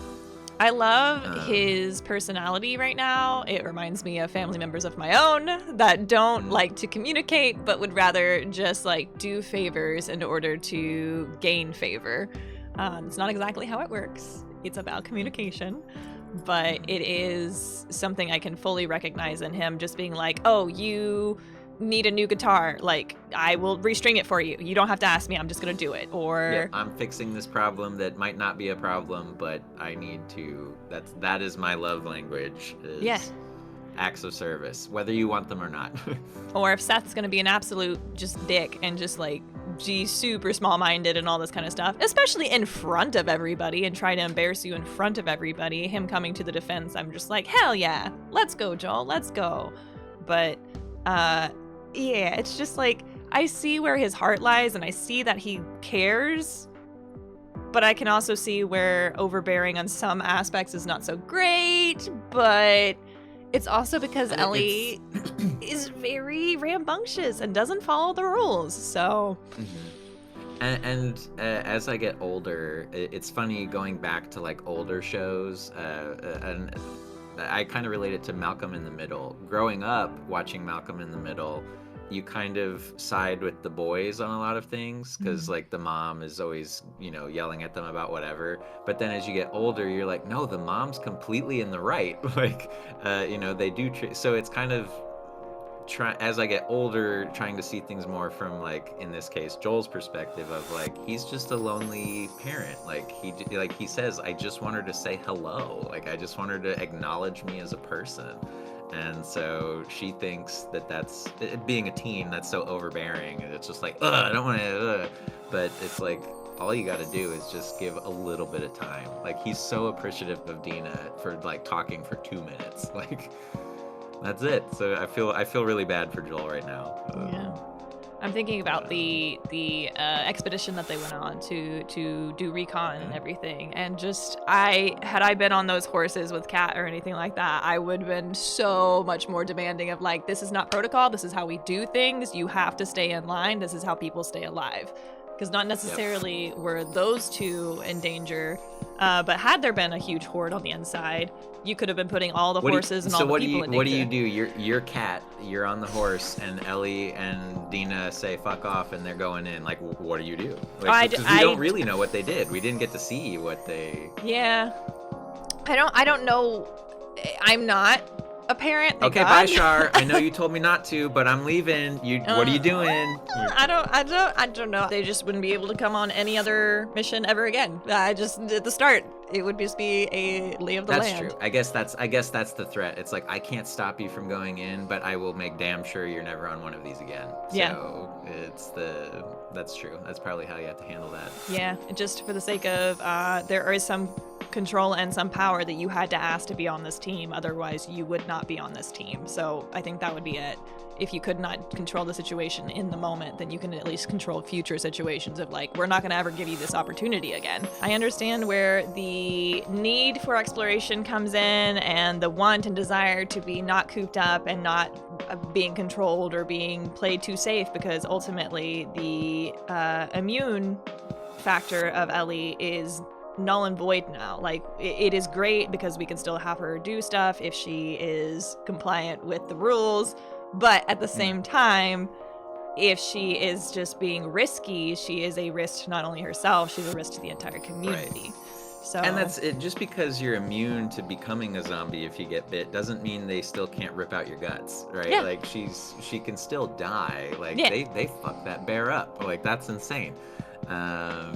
I love his personality right now. It reminds me of family members of my own that don't like to communicate, but would rather just like do favors in order to gain favor. It's not exactly how it works. It's about communication, but it is something I can fully recognize in him, just being like, oh, you need a new guitar, like I will restring it for you. You don't have to ask me, I'm just gonna do it. Or I'm fixing this problem that might not be a problem, but I need to. That is my love language. Is acts of service, whether you want them or not. Or if Seth's gonna be an absolute just dick and just like super small-minded and all this kind of stuff, especially in front of everybody, and try to embarrass you in front of everybody, him coming to the defense, I'm just like, hell yeah, let's go, Joel, let's go. But yeah, it's just like, I see where his heart lies, and I see that he cares, but I can also see where overbearing on some aspects is not so great, but it's also because Ellie is very rambunctious and doesn't follow the rules, so... And as I get older, it's funny going back to like older shows, and I kind of relate it to Malcolm in the Middle. Growing up watching Malcolm in the Middle, you kind of side with the boys on a lot of things because like the mom is always, you know, yelling at them about whatever. But then as you get older, you're like, no, the mom's completely in the right. Like, you know, they do. So it's kind of as I get older, trying to see things more from, like, in this case, Joel's perspective of like, he's just a lonely parent. Like he says, I just want her to say hello. Like, I just want her to acknowledge me as a person. And so she thinks that that's being a teen, that's so overbearing, and it's just like, ugh, I don't want to, but it's like, all you got to do is just give a little bit of time. Like, he's so appreciative of Dina for like talking for 2 minutes. Like, that's it. So I feel really bad for Joel right now. Yeah. I'm thinking about the expedition that they went on to do recon and everything, and just had I been on those horses with Kat or anything like that, I would have been so much more demanding of like, this is not protocol, this is how we do things, you have to stay in line, this is how people stay alive. Because not necessarily were those two in danger, but had there been a huge horde on the inside, you could have been putting all the horses and all the people in danger. What do you do? You're Kat, you're on the horse, and Ellie and Dina say fuck off, and they're going in. Like, what do you do? Like, we don't really know what they did. We didn't get to see what they. Yeah, I don't know. I'm not a parent. Okay, God. bye, Char. I know you told me not to, but I'm leaving. What are you doing? I don't know. They just wouldn't be able to come on any other mission ever again. Just at the start, it would just be a lay of the land. That's true. I guess that's the threat. It's like, I can't stop you from going in, but I will make damn sure you're never on one of these again. So that's true. That's probably how you have to handle that. Yeah, just for the sake of there is some control and some power that you had to ask to be on this team, otherwise you would not be on this team. So I think that would be it. If you could not control the situation in the moment, then you can at least control future situations of like, we're not going to ever give you this opportunity again. I understand where the need for exploration comes in, and the want and desire to be not cooped up and not being controlled or being played too safe, because ultimately the immune factor of Ellie is null and void now. Like, it is great because we can still have her do stuff if she is compliant with the rules, but at the same time, if she is just being risky, she is a risk to not only herself, she's a risk to the entire community. Right. So, and that's it. Just because you're immune to becoming a zombie if you get bit doesn't mean they still can't rip out your guts, right? Yeah. Like, she can still die. Like, they fucked that bear up. Like, that's insane. But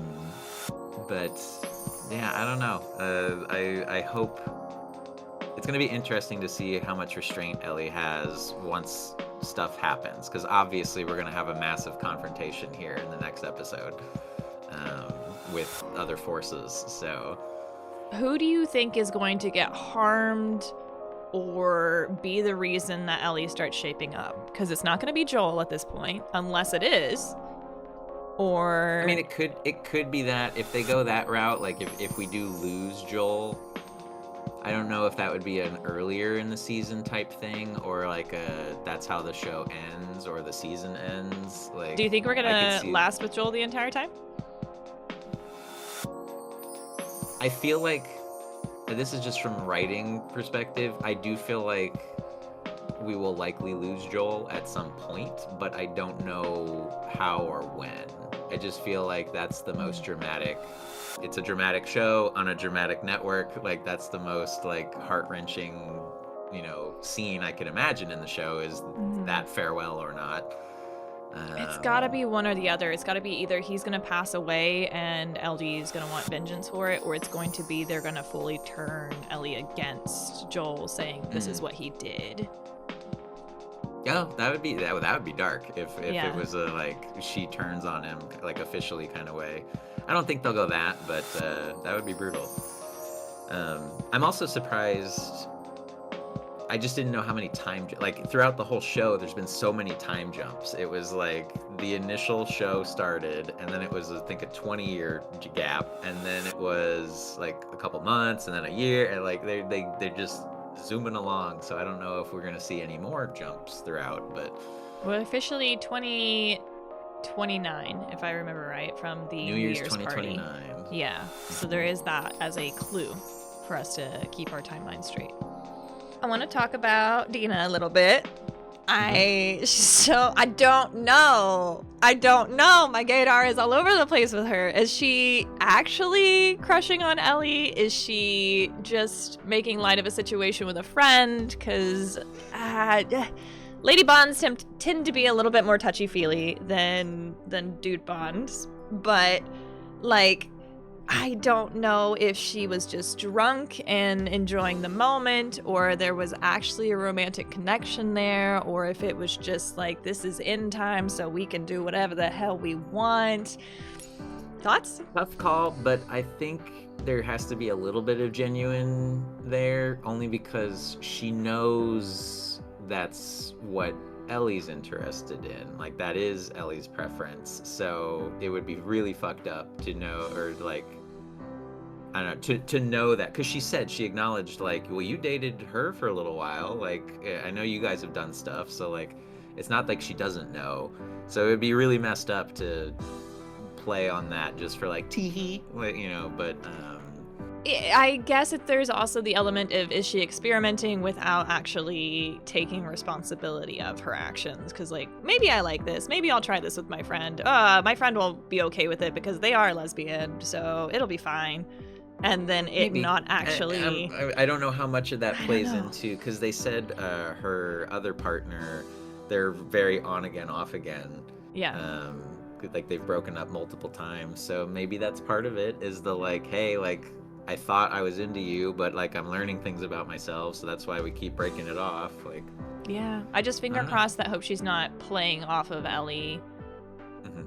yeah, I don't know. I hope it's going to be interesting to see how much restraint Ellie has once stuff happens, because obviously we're going to have a massive confrontation here in the next episode with other forces. So, who do you think is going to get harmed or be the reason that Ellie starts shaping up? Because it's not going to be Joel at this point, unless it is. Or, I mean, it could be that if they go that route, like if we do lose Joel, I don't know if that would be an earlier in the season type thing, or like that's how the show ends or the season ends. Like, do you think we're gonna last with Joel the entire time? I feel like, this is just from writing perspective, I do feel like we will likely lose Joel at some point, but I don't know how or when. I just feel like that's the most dramatic. It's a dramatic show on a dramatic network. Like, that's the most like heart-wrenching, scene I can imagine in the show, is that farewell or not. It's gotta be one or the other. It's gotta be either he's gonna pass away and LG is gonna want vengeance for it, or it's going to be they're gonna fully turn Ellie against Joel, saying this is what he did. Yeah, that would be dark if it was a like she turns on him like officially kind of way. I don't think they'll go that, but that would be brutal. I'm also surprised. I just didn't know how many throughout the whole show, there's been so many time jumps. It was like the initial show started, and then it was, I think, a 20-year gap, and then it was like a couple months, and then a year, and like they're just zooming along. So I don't know if we're gonna see any more jumps throughout, but well, officially 2029, if I remember right, from the New Year's 2029 party. Yeah, so there is that as a clue for us to keep our timeline straight. I want to talk about Dina a little bit. I don't know. I don't know. My gaydar is all over the place with her. Is she actually crushing on Ellie? Is she just making light of a situation with a friend? Because lady bonds tend to be a little bit more touchy-feely than dude bonds. But, like, I don't know if she was just drunk and enjoying the moment, or there was actually a romantic connection there, or if it was just like, this is end time, so we can do whatever the hell we want. Thoughts? Tough call, but I think there has to be a little bit of genuine there, only because she knows that's what Ellie's interested in. Like, that is Ellie's preference. So it would be really fucked up to know, or like, I don't know, to know that, because she acknowledged, like, well, you dated her for a little while, like, I know you guys have done stuff, so like, it's not like she doesn't know. So it would be really messed up to play on that just for like tee-hee, you know. But I guess if there's also the element of, is she experimenting without actually taking responsibility of her actions? Because, like, maybe I like this. Maybe I'll try this with my friend. My friend will be okay with it because they are lesbian, so it'll be fine. And then it maybe not actually... I don't know how much of that plays into, because they said her other partner, they're very on again, off again. Yeah. Like, they've broken up multiple times. So maybe that's part of it, is the, like, hey, like, I thought I was into you, but, like, I'm learning things about myself, so that's why we keep breaking it off. Like, yeah, I just finger crossed that hope she's not playing off of Ellie. Mm-hmm.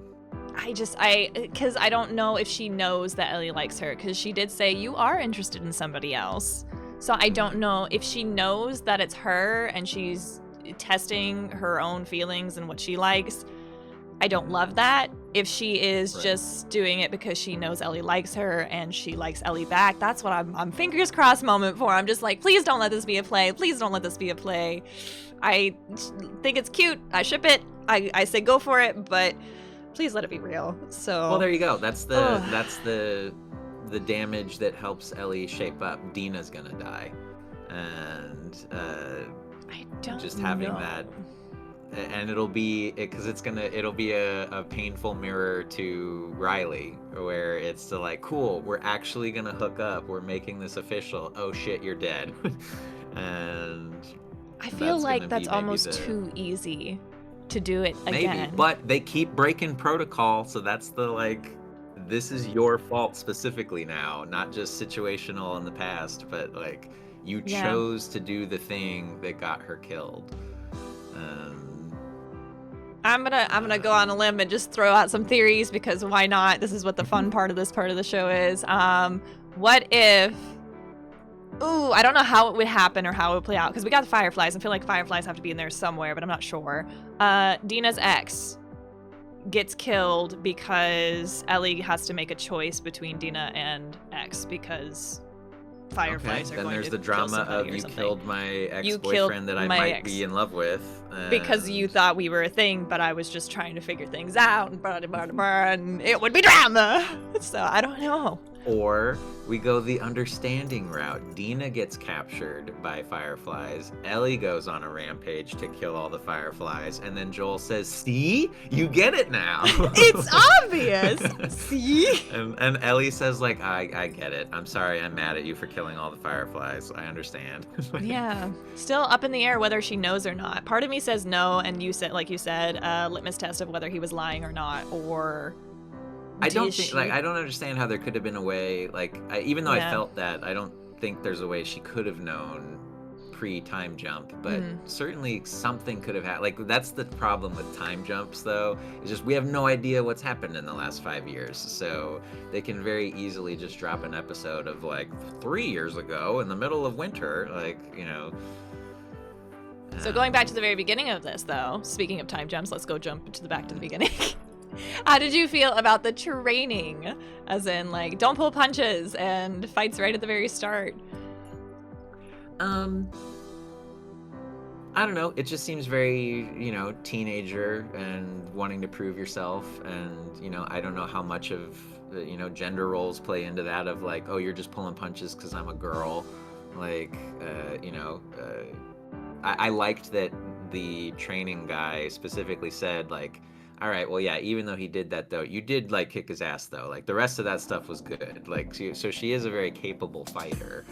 Because I don't know if she knows that Ellie likes her, because she did say, you are interested in somebody else. So I don't know if she knows that it's her and she's testing her own feelings and what she likes. I don't love that. If she is just doing it because she knows Ellie likes her and she likes Ellie back, that's what I'm fingers crossed moment for. I'm just like, please don't let this be a play. Please don't let this be a play. I think it's cute. I ship it. I say go for it, but please let it be real. So well, there you go. That's the damage that helps Ellie shape up. Dina's gonna die, and I don't just having know. that. And it'll be a painful mirror to Riley, where it's to like, cool, we're actually gonna hook up, we're making this official. Oh shit, you're dead. And I feel like that's almost too easy to do it again. Maybe, but they keep breaking protocol, so that's the, like, this is your fault specifically now, not just situational in the past, but like, you chose to do the thing that got her killed. I'm gonna go on a limb and just throw out some theories, because why not? This is what the fun part of this part of the show is. What if... Ooh, I don't know how it would happen or how it would play out, because we got the Fireflies. I feel like Fireflies have to be in there somewhere, but I'm not sure. Dina's ex gets killed because Ellie has to make a choice between Dina and X, because Fireflies are then going there's to the drama kill of or you something. Killed my ex-boyfriend that I might be in love with. Because you thought we were a thing, but I was just trying to figure things out, and it would be drama. So I don't know. Or we go the understanding route. Dina gets captured by Fireflies. Ellie goes on a rampage to kill all the Fireflies. And then Joel says, see? You get it now. It's obvious. See? And Ellie says, like, I get it. I'm sorry, I'm mad at you for killing all the Fireflies. I understand. Yeah. Still up in the air whether she knows or not. Part of me says no, and you said, like you said, litmus test of whether he was lying or not, or... I don't understand how there could have been a way, like, even though I felt that, I don't think there's a way she could have known pre-time jump, but certainly something could have happened. Like, that's the problem with time jumps, though, is just we have no idea what's happened in the last 5 years, so they can very easily just drop an episode of, like, 3 years ago in the middle of winter, like, you know. So going back to the very beginning of this, though, speaking of time jumps, let's go jump to the beginning. How did you feel about the training? As in, like, don't pull punches and fights right at the very start. I don't know. It just seems very, teenager and wanting to prove yourself. And, I don't know how much of, gender roles play into that of like, oh, you're just pulling punches because I'm a girl. Like, I liked that the training guy specifically said, like, all right, well, yeah, even though he did that, though, you did, like, kick his ass, though. Like, the rest of that stuff was good. Like, so she is a very capable fighter.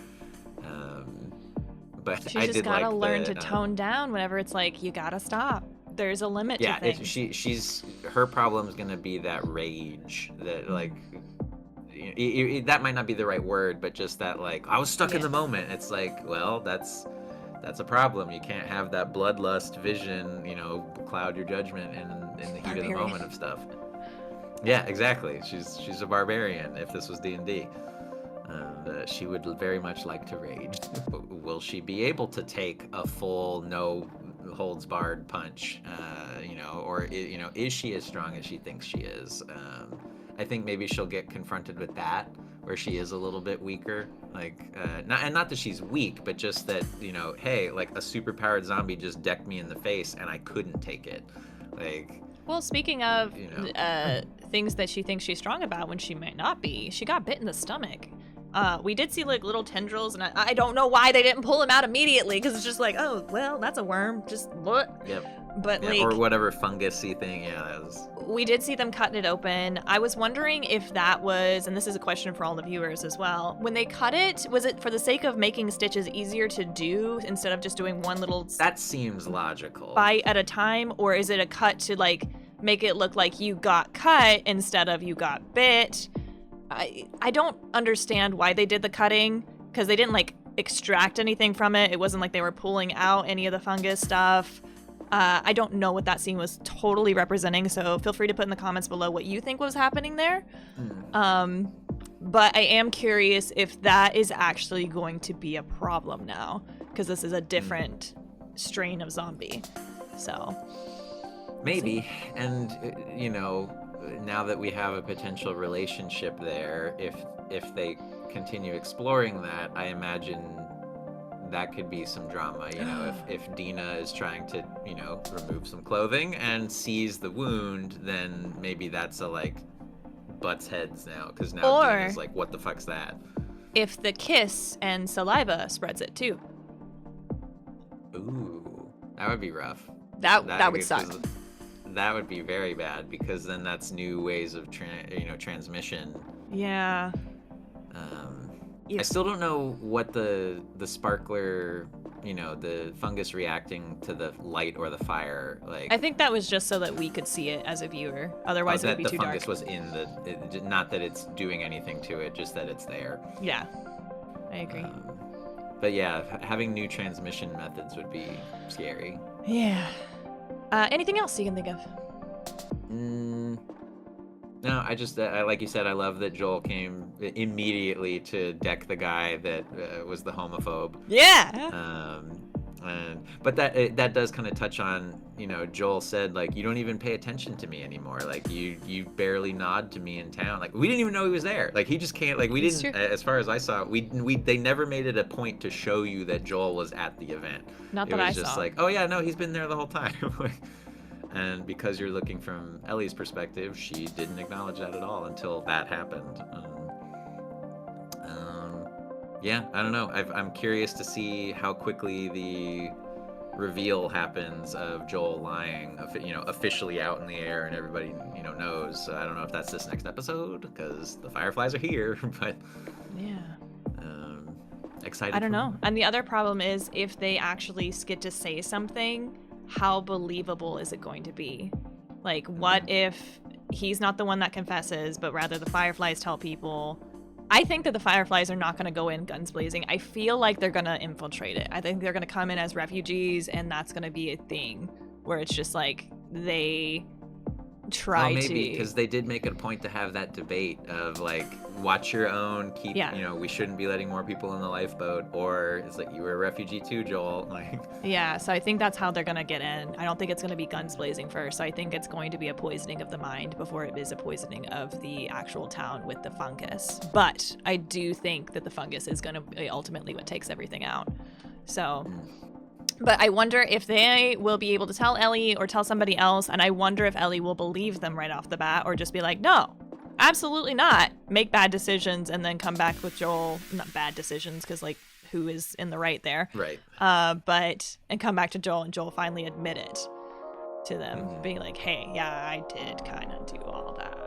But She's I just did gotta like learn to tone down whenever it's like, you gotta stop. There's a limit to things. She's her problem is gonna be that rage that like that might not be the right word, but just that like I was stuck in the moment. It's like, well, that's a problem. You can't have that bloodlust vision, cloud your judgment in the heat of the moment of stuff. Yeah, exactly. She's a barbarian. If this was D&D. And she would very much like to rage. Will she be able to take a full no holds barred punch? Or is she as strong as she thinks she is? I think maybe she'll get confronted with that, where she is a little bit weaker. Like, not that she's weak, but just that hey, like a superpowered zombie just decked me in the face and I couldn't take it. Like. Well, speaking of things that she thinks she's strong about when she might not be, she got bit in the stomach. We did see like little tendrils, and I don't know why they didn't pull him out immediately, because it's just like, oh, well, that's a worm. Just what? Yep. But like, or whatever fungusy thing. Yeah, that was. We did see them cutting it open. I was wondering if that was, and this is a question for all the viewers as well, when they cut it, was it for the sake of making stitches easier to do instead of just doing one little that seems logical bite at a time, or is it a cut to like make it look like you got cut instead of you got bit? I don't understand why they did the cutting, because they didn't like extract anything from it. It wasn't like they were pulling out any of the fungus stuff. I don't know what that scene was totally representing, so feel free to put in the comments below what you think was happening there. But I am curious if that is actually going to be a problem now, because this is a different strain of zombie. So maybe, and now that we have a potential relationship there, if they continue exploring that, I imagine that could be some drama. If Dina is trying to remove some clothing and sees the wound, then maybe that's a like butts heads now, because now Dina's like, what the fuck's that? If the kiss and saliva spreads it too. Ooh, that would be rough. That would suck. That would be very bad, because then that's new ways of transmission. Yeah. I still don't know what the sparkler, the fungus reacting to the light or the fire, like. I think that was just so that we could see it as a viewer. Otherwise, it would be too dark. The fungus was in not that it's doing anything to it, just that it's there. Yeah, I agree. But yeah, having new transmission methods would be scary. Yeah. Anything else you can think of? No, I like you said, I love that Joel came immediately to deck the guy that was the homophobe. Yeah. But that does kind of touch on, Joel said, like, you don't even pay attention to me anymore. Like, you barely nod to me in town. Like, we didn't even know he was there. Like, he just can't, like, we didn't, as far as I saw, they never made it a point to show you that Joel was at the event. Not that I saw. It was just like, oh yeah, no, he's been there the whole time. And because you're looking from Ellie's perspective, she didn't acknowledge that at all until that happened. Yeah, I don't know. I'm curious to see how quickly the reveal happens of Joel lying, officially out in the air, and everybody, knows. So I don't know if that's this next episode, because the Fireflies are here, but yeah. Excited. I don't know. And the other problem is, if they actually get to say something, how believable is it going to be? Like, what if he's not the one that confesses, but rather the Fireflies tell people? I think that the Fireflies are not going to go in guns blazing. I feel like they're going to infiltrate it. I think they're going to come in as refugees, and that's going to be a thing where it's just like they try to. Maybe, because they did make it a point to have that debate of like, watch your own, keep, we shouldn't be letting more people in the lifeboat, or it's like, you were a refugee too, Joel. Like. Yeah, so I think that's how they're going to get in. I don't think it's going to be guns blazing first. I think it's going to be a poisoning of the mind before it is a poisoning of the actual town with the fungus. But I do think that the fungus is going to be ultimately what takes everything out. So, but I wonder if they will be able to tell Ellie or tell somebody else, and I wonder if Ellie will believe them right off the bat, or just be like, no, absolutely not. Make bad decisions and then come back with Joel. Not bad decisions, because like, who is in the right there. Right. And come back to Joel, and Joel finally admit it to them, being like, hey, yeah, I did kind of do all that.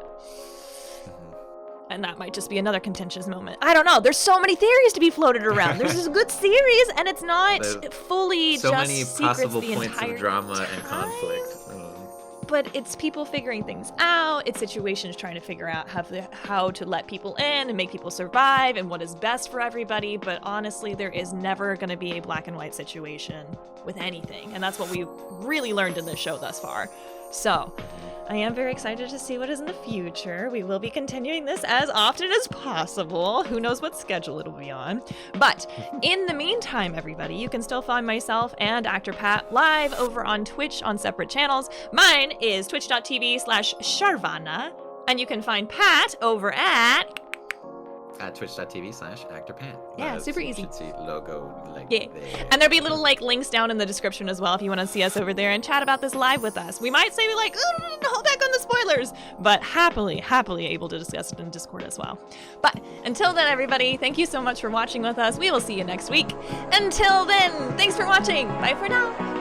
And that might just be another contentious moment. I don't know. There's so many theories to be floated around. There's this good series, and it's not fully so just many secrets possible the points entire of drama time. and conflict. But it's people figuring things out. It's situations trying to figure out how to let people in and make people survive and what is best for everybody. But honestly, there is never going to be a black and white situation with anything. And that's what we really learned in this show thus far. So I am very excited to see what is in the future. We will be continuing this as often as possible. Who knows what schedule it'll be on. But in the meantime, everybody, you can still find myself and ActorPat live over on Twitch on separate channels. Mine is twitch.tv/Charvana. And you can find Pat over at twitch.tv/ActorPat. Yeah, super easy. You should see logo there. And there'll be little links down in the description as well if you want to see us over there and chat about this live with us. We might say hold back on the spoilers, but happily able to discuss it in Discord as well. But until then, everybody, thank you so much for watching with us. We will see you next week. Until then, thanks for watching. Bye for now.